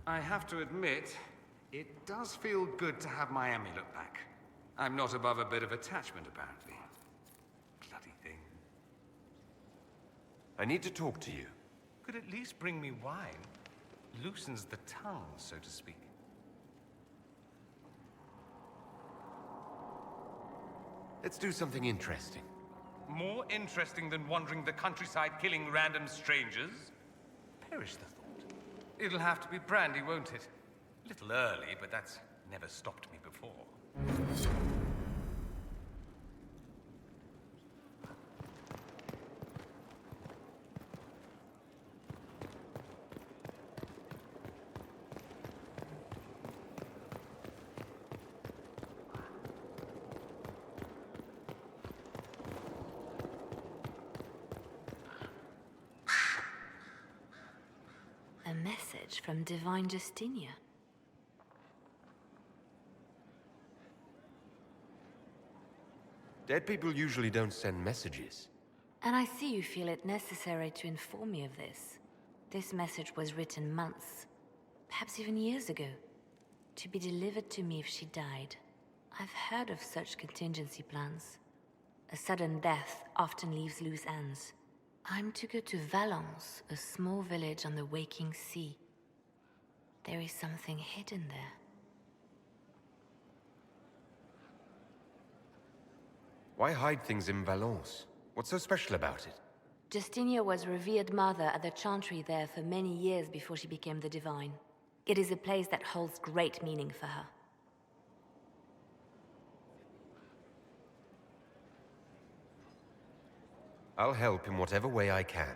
I have to admit, it does feel good to have my amulet back. I'm not above a bit of attachment, apparently. Bloody thing. I need to talk to you. Could at least bring me wine. Loosens the tongue, so to speak. Let's do something interesting. More interesting than wandering the countryside killing random strangers? Perish the thought. It'll have to be brandy, won't it? A little early, but that's never stopped me before. A message from Divine Justinia. Dead people usually don't send messages. And I see you feel it necessary to inform me of this. This message was written months, perhaps even years ago, to be delivered to me if she died. I've heard of such contingency plans. A sudden death often leaves loose ends. I'm to go to Valence, a small village on the waking sea. There is something hidden there. Why hide things in Valence? What's so special about it? Justinia was revered mother at the chantry there for many years before she became the Divine. It is a place that holds great meaning for her. I'll help in whatever way I can.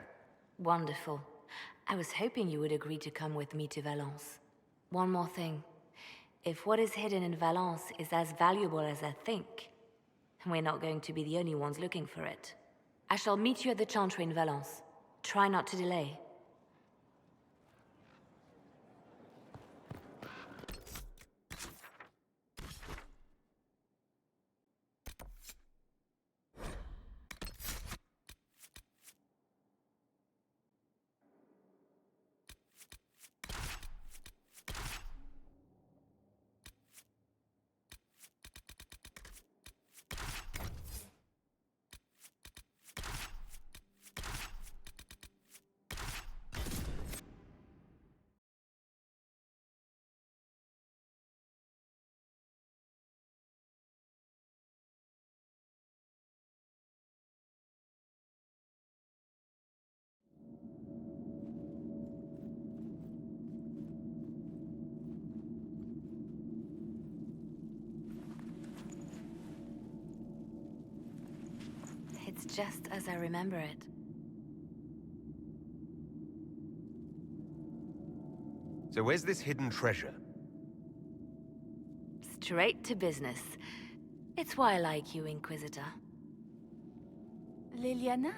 Wonderful. I was hoping you would agree to come with me to Valence. One more thing. If what is hidden in Valence is as valuable as I think, we're not going to be the only ones looking for it. I shall meet you at the chantry in Valence. Try not to delay. It's just as I remember it. So where's this hidden treasure? Straight to business. It's why I like you, Inquisitor. Liliana,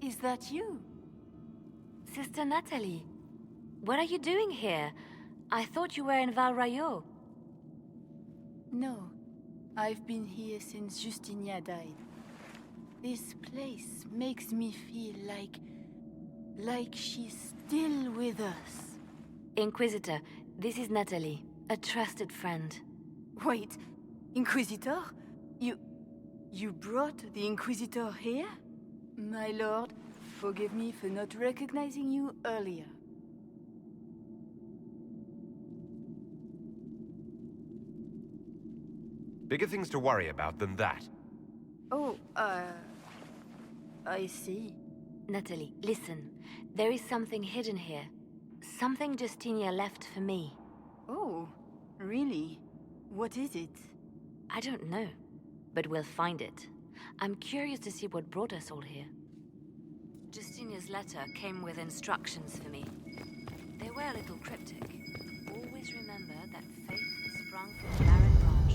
is that you? Sister Natalie, what are you doing here? I thought you were in Val Rayo. No, I've been here since Justinia died. This place makes me feel like she's still with us. Inquisitor, this is Natalie, A trusted friend. Wait, Inquisitor? You brought the Inquisitor here? My lord, forgive me for not recognizing you earlier. Bigger things to worry about than that. Oh, I see. Natalie, listen. There is something hidden here. Something Justinia left for me. Oh, really? What is it? I don't know, but we'll find it. I'm curious to see what brought us all here. Justinia's letter came with instructions for me. They were a little cryptic. Always remember that faith sprung from a barren branch,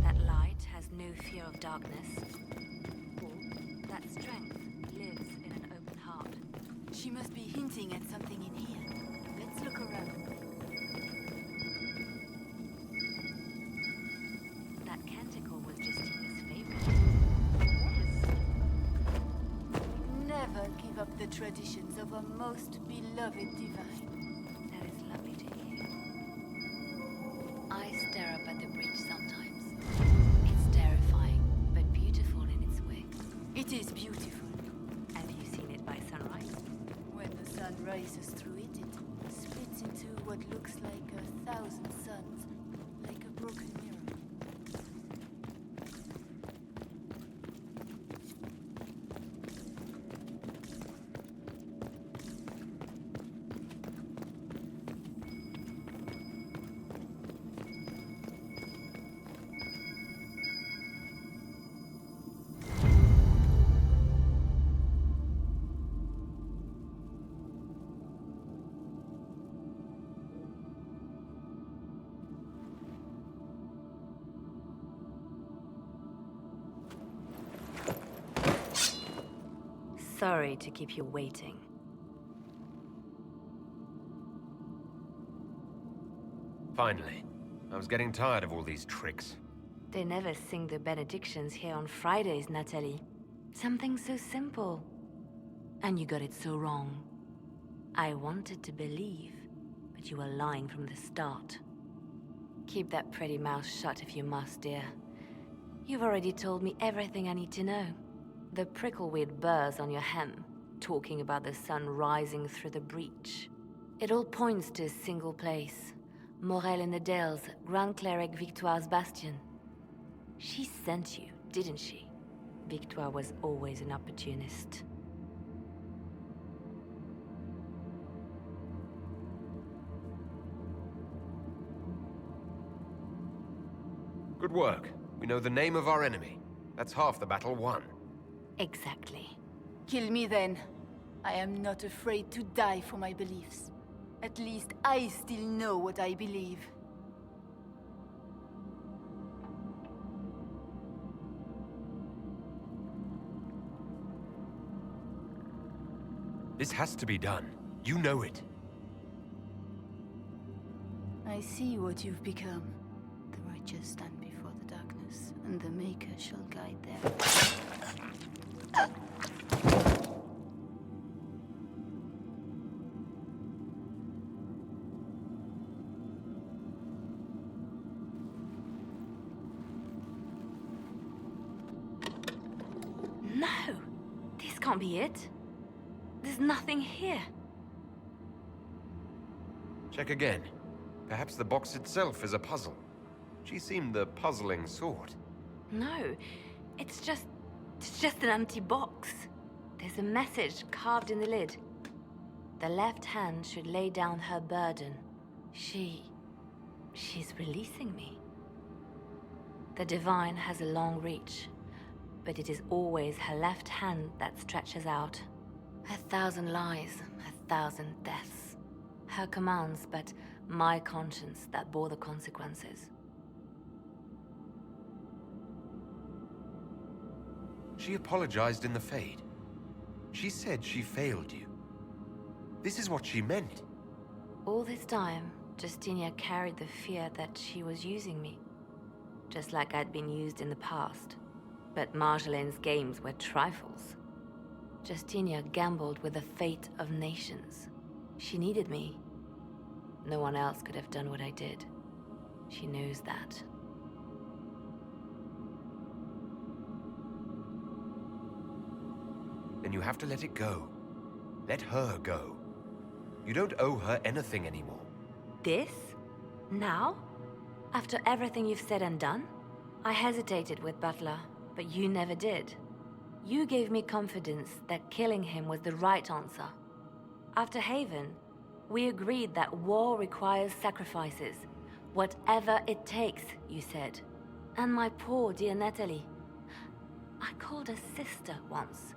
that light has no fear of darkness, or that strength lives in an open heart. She must be hinting at something in here. Let's look around. That canticle was Justinia's favorite. Never give up the traditions of a most beloved divine. That is lovely to hear. I stare up at the breach sometimes. It's terrifying, but beautiful in its way. It is beautiful. Have you seen it by sunrise? When the sun rises through it, it splits into what looks like 1,000 suns, like a broken mirror. Sorry to keep you waiting. Finally. I was getting tired of all these tricks. They never sing the benedictions here on Fridays, Natalie. Something so simple. And you got it so wrong. I wanted to believe, but you were lying from the start. Keep that pretty mouth shut if you must, dear. You've already told me everything I need to know. The prickleweed burrs on your hem, talking about the sun rising through the breach. It all points to a single place. Morel in the Dales, Grand Cleric Victoire's bastion. She sent you, didn't she? Victoire was always an opportunist. Good work. We know the name of our enemy. That's half the battle won. Exactly. Kill me then. I am not afraid to die for my beliefs. At least I still know what I believe. This has to be done. You know it. I see what you've become. The righteous stand before the darkness, and the Maker shall guide them. No! This can't be it. There's nothing here. Check again. Perhaps the box itself is a puzzle. She seemed the puzzling sort. No, it's just an empty box. There's a message carved in the lid. The left hand should lay down her burden. She's releasing me. The divine has a long reach, but it is always her left hand that stretches out. 1,000 lies, 1,000 deaths. Her commands, but my conscience that bore the consequences. She apologized in the Fade. She said she failed you. This is what she meant. All this time, Justinia carried the fear that she was using me. Just like I'd been used in the past. But Marjolaine's games were trifles. Justinia gambled with the fate of nations. She needed me. No one else could have done what I did. She knows that. Then you have to let it go. Let her go. You don't owe her anything anymore. This? Now? After everything you've said and done? I hesitated with Butler, but you never did. You gave me confidence that killing him was the right answer. After Haven, we agreed that war requires sacrifices. Whatever it takes, you said. And my poor dear Natalie. I called her sister once,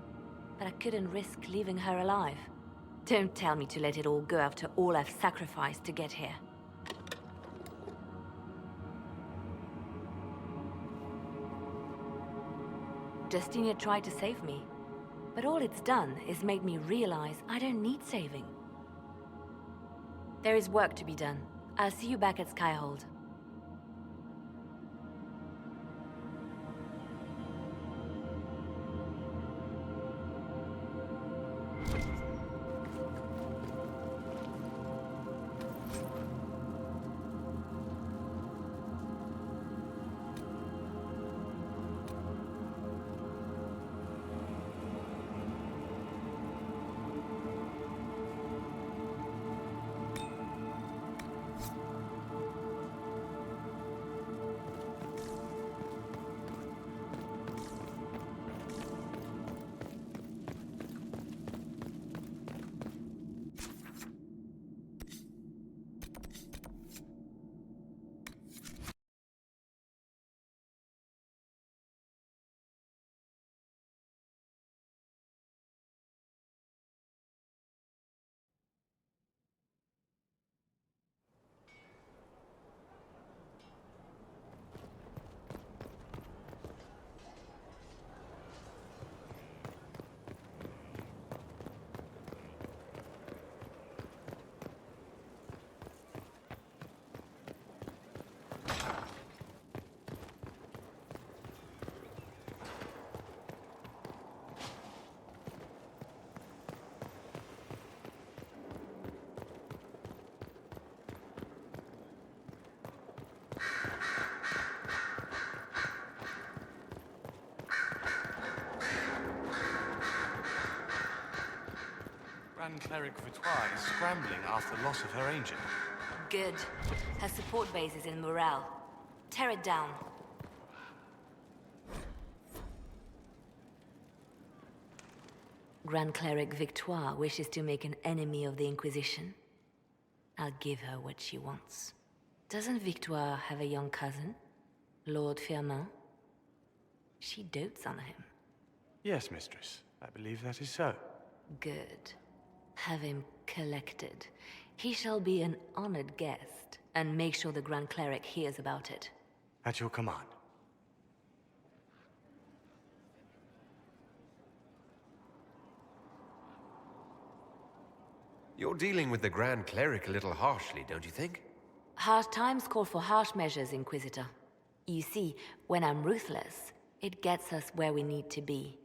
but I couldn't risk leaving her alive. Don't tell me to let it all go after all I've sacrificed to get here. Justinia tried to save me, but all it's done is made me realize I don't need saving. There is work to be done. I'll see you back at Skyhold. Grand Cleric Vitois is scrambling after the loss of her agent. Good. Her support base is in Morale. Tear it down. Grand Cleric Victoire wishes to make an enemy of the Inquisition. I'll give her what she wants. Doesn't Victoire have a young cousin? Lord Firmin? She dotes on him. Yes, mistress. I believe that is so. Good. Have him collected. He shall be an honored guest, and make sure the Grand Cleric hears about it. At your command. You're dealing with the Grand Cleric a little harshly, don't you think? Harsh times call for harsh measures, Inquisitor. You see, when I'm ruthless, it gets us where we need to be.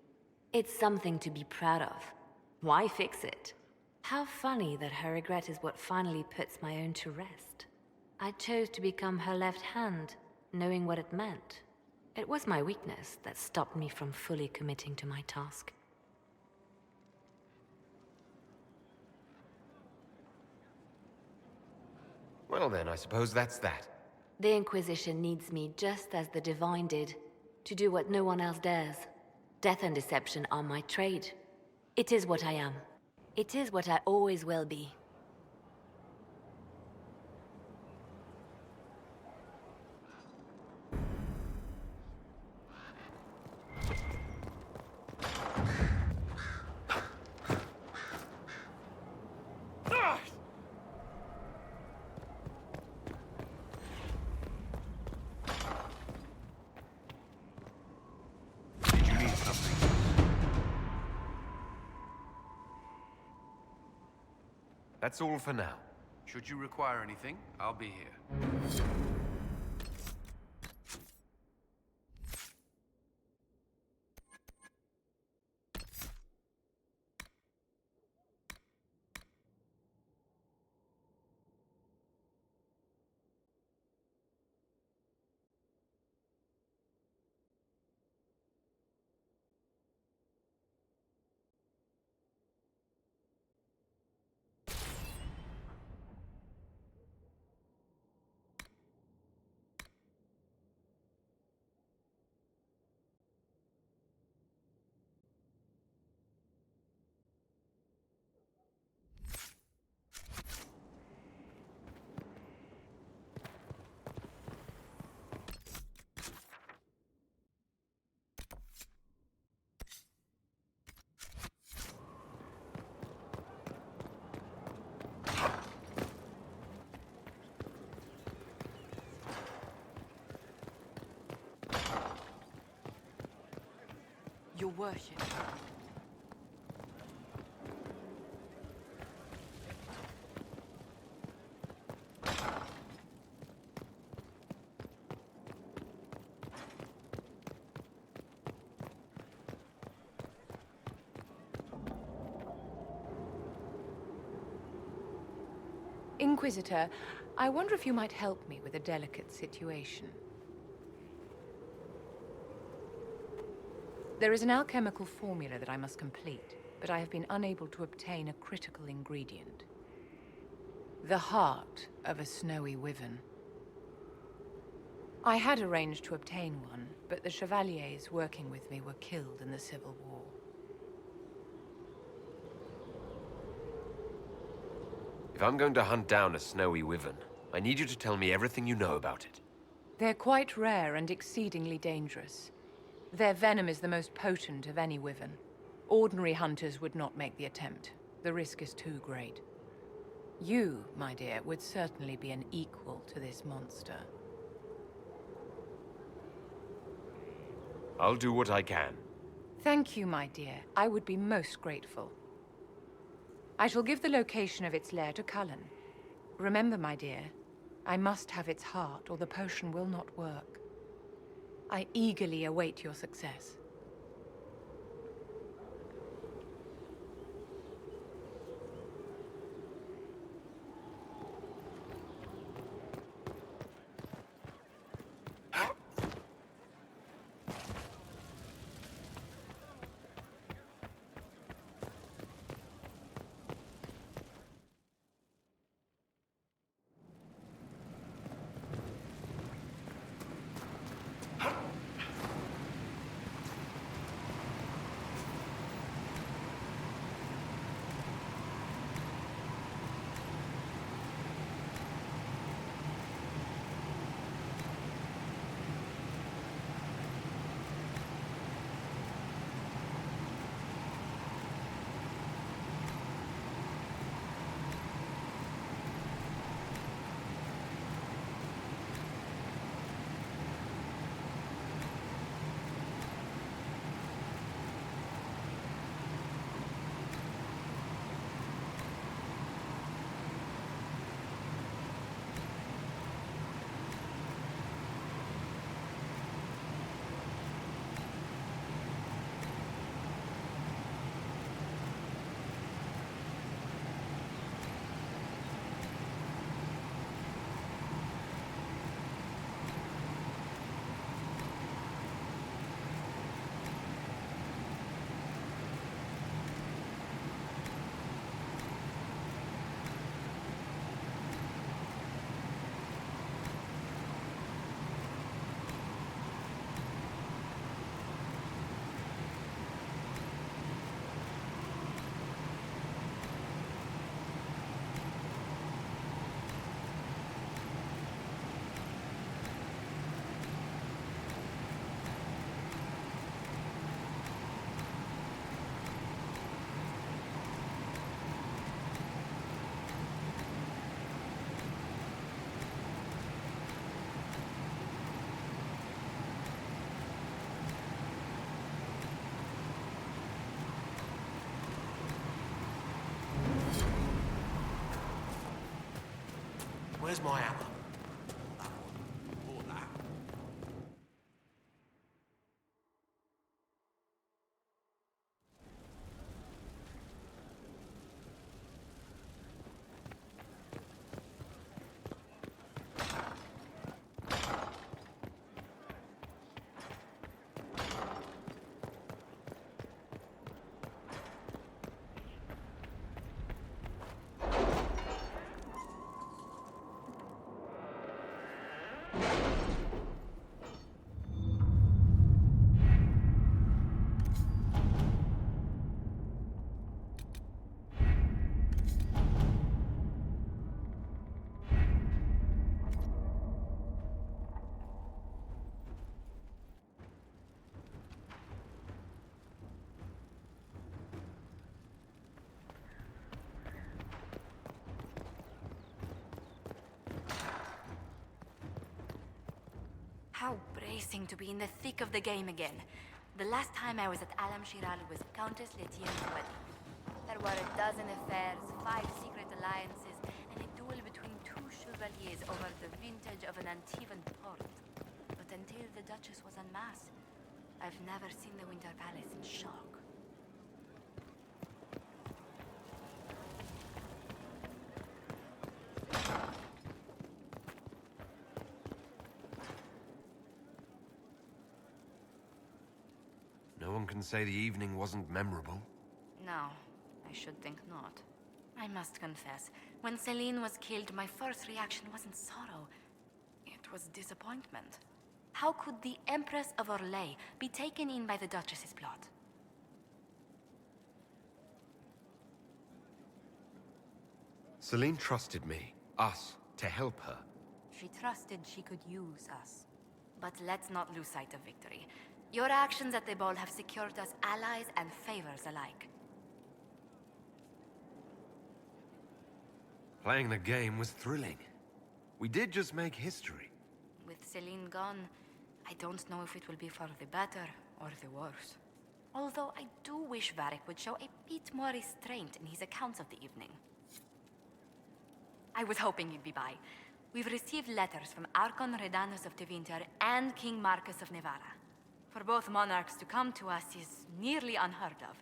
It's something to be proud of. Why fix it? How funny that her regret is what finally puts my own to rest. I chose to become her left hand, knowing what it meant. It was my weakness that stopped me from fully committing to my task. Well then, I suppose that's that. The Inquisition needs me just as the Divine did, to do what no one else dares. Death and deception are my trade. It is what I am. It is what I always will be. Did you need something? That's all for now. Should you require anything, I'll be here. Your worship. Inquisitor, I wonder if you might help me with a delicate situation. There is an alchemical formula that I must complete, but I have been unable to obtain a critical ingredient. The heart of a snowy wyvern. I had arranged to obtain one, but the chevaliers working with me were killed in the Civil War. If I'm going to hunt down a snowy wyvern, I need you to tell me everything you know about it. They're quite rare and exceedingly dangerous. Their venom is the most potent of any wyvern. Ordinary hunters would not make the attempt. The risk is too great. You, my dear, would certainly be an equal to this monster. I'll do what I can. Thank you, my dear. I would be most grateful. I shall give the location of its lair to Cullen. Remember, my dear, I must have its heart, or the potion will not work. I eagerly await your success. Where's my hammer? How bracing to be in the thick of the game again. The last time I was at Alam Shiral was Countess Letienne's wedding. There were a dozen affairs, 5 secret alliances, and a duel between 2 chevaliers over the vintage of an Antivan port. But until the Duchess was unmasked, I've never seen the Winter Palace in shock. No one can say the evening wasn't memorable. No, I should think not. I must confess, when Celine was killed, my first reaction wasn't sorrow. It was disappointment. How could the Empress of Orlais be taken in by the Duchess's plot? Celine trusted me, us, to help her. She trusted she could use us. But let's not lose sight of victory. Your actions at the ball have secured us allies and favors alike. Playing the game was thrilling. We did just make history. With Celine gone, I don't know if it will be for the better or the worse. Although I do wish Varric would show a bit more restraint in his accounts of the evening. I was hoping you'd be by. We've received letters from Archon Redanus of Tevinter and King Marcus of Nevada. For both monarchs to come to us is nearly unheard of.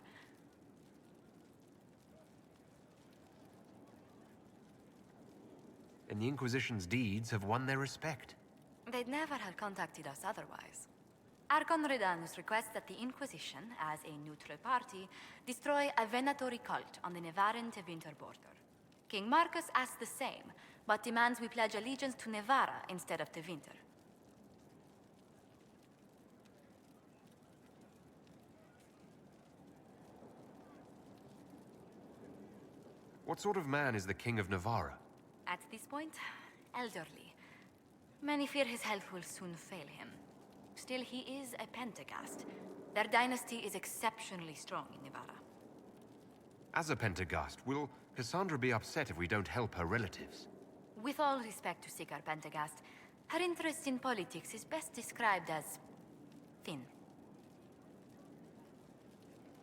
And the Inquisition's deeds have won their respect. They'd never have contacted us otherwise. Archon Redanus requests that the Inquisition, as a neutral party, destroy a venatory cult on the Nevaran-Tevinter border. King Marcus asks the same, but demands we pledge allegiance to Nevada instead of Tevinter. What sort of man is the King of Navarra? At this point, elderly. Many fear his health will soon fail him. Still, he is a Pentagast. Their dynasty is exceptionally strong in Nevada. As a Pentagast, will Cassandra be upset if we don't help her relatives? With all respect to Sigar Pentagast, her interest in politics is best described as thin.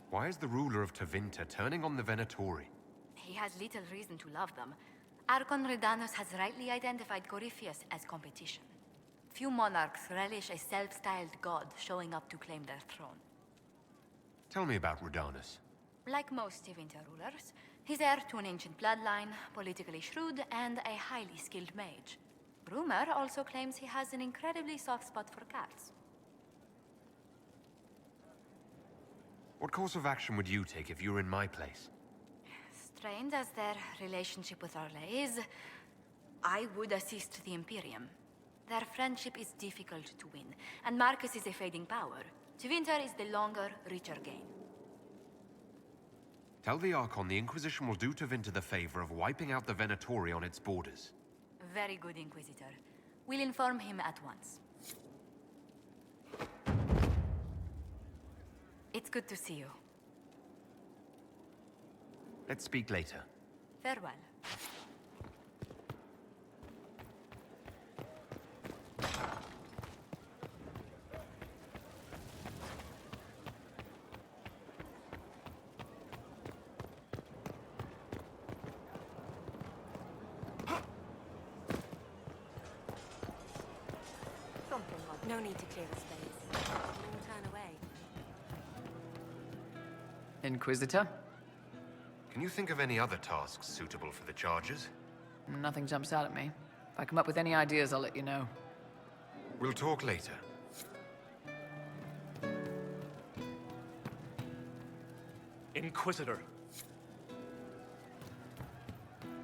Why is the ruler of Tevinter turning on the Venatori? He has little reason to love them. Archon Redanus has rightly identified Corypheus as competition. Few monarchs relish a self-styled god showing up to claim their throne. Tell me about Redanus. Like most Tevinter rulers, he's heir to an ancient bloodline, politically shrewd, and a highly skilled mage. Rumor also claims he has an incredibly soft spot for cats. What course of action would you take if you were in my place? Strained as their relationship with Orlais is, I would assist the Imperium. Their friendship is difficult to win, and Marcus is a fading power. Tevinter is the longer, richer game. Tell the Archon the Inquisition will do Tevinter the favor of wiping out the Venatori on its borders. Very good, Inquisitor. We'll inform him at once. It's good to see you. Let's speak later. Farewell. No need to clear the space. We'll turn away. Inquisitor? Can you think of any other tasks suitable for the charges? Nothing jumps out at me. If I come up with any ideas, I'll let you know. We'll talk later. Inquisitor.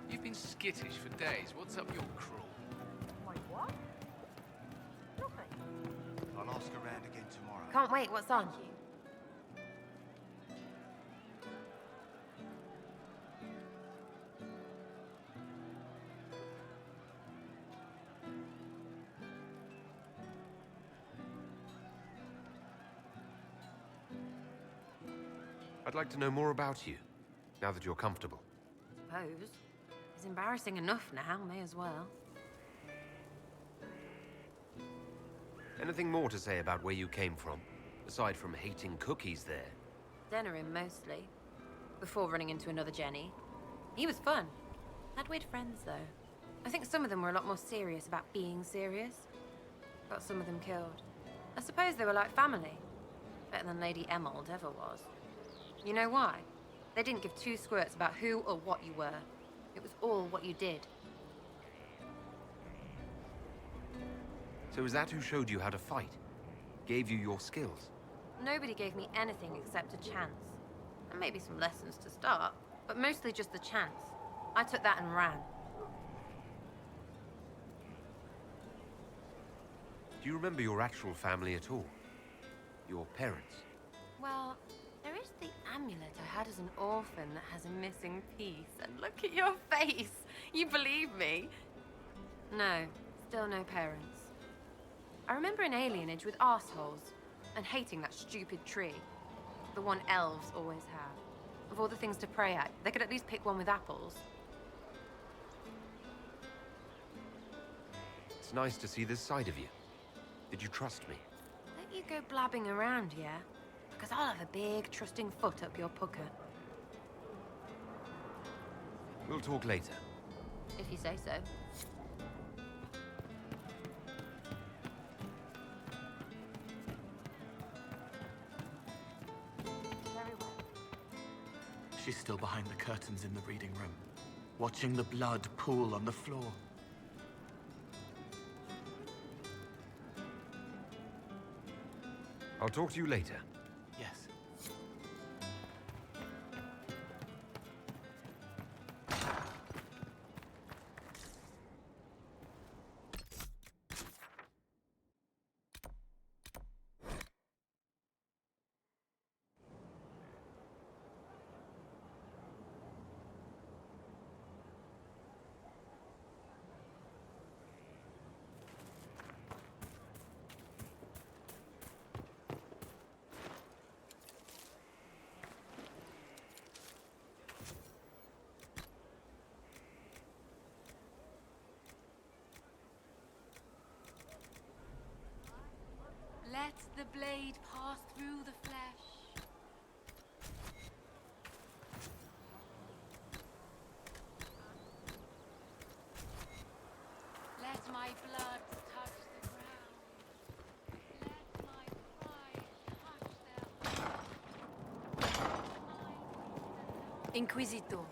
You've been skittish for days. What's up your crawl? Wait, what? Nothing. I'll ask around again tomorrow. Can't wait, what's on? I'd like to know more about you, now that you're comfortable. Suppose. It's embarrassing enough now, may as well. Anything more to say about where you came from? Aside from hating cookies there. Dinner him mostly. Before running into another Jenny. He was fun. Had weird friends, though. I think some of them were a lot more serious about being serious. Got some of them killed. I suppose they were like family. Better than Lady Emerald ever was. You know why? They didn't give two squirts about who or what you were. It was all what you did. So is that who showed you how to fight? Gave you your skills? Nobody gave me anything except a chance. And maybe some lessons to start, but mostly just the chance. I took that and ran. Do you remember your actual family at all? Your parents? Well, there is the amulet I had as an orphan that has a missing piece. And look at your face! You believe me? No, still no parents. I remember an alienage with arseholes, and hating that stupid tree. The one elves always have. Of all the things to pray at, they could at least pick one with apples. It's nice to see this side of you. Did you trust me? Let you go blabbing around, yeah? Because I'll have a big, trusting foot up your pucker. We'll talk later. If you say so. She's still behind the curtains in the reading room, watching the blood pool on the floor. I'll talk to you later. Yes. Let the blade pass through the flesh. Let my blood touch the ground. Let my pride touch their hearts. Inquisitor,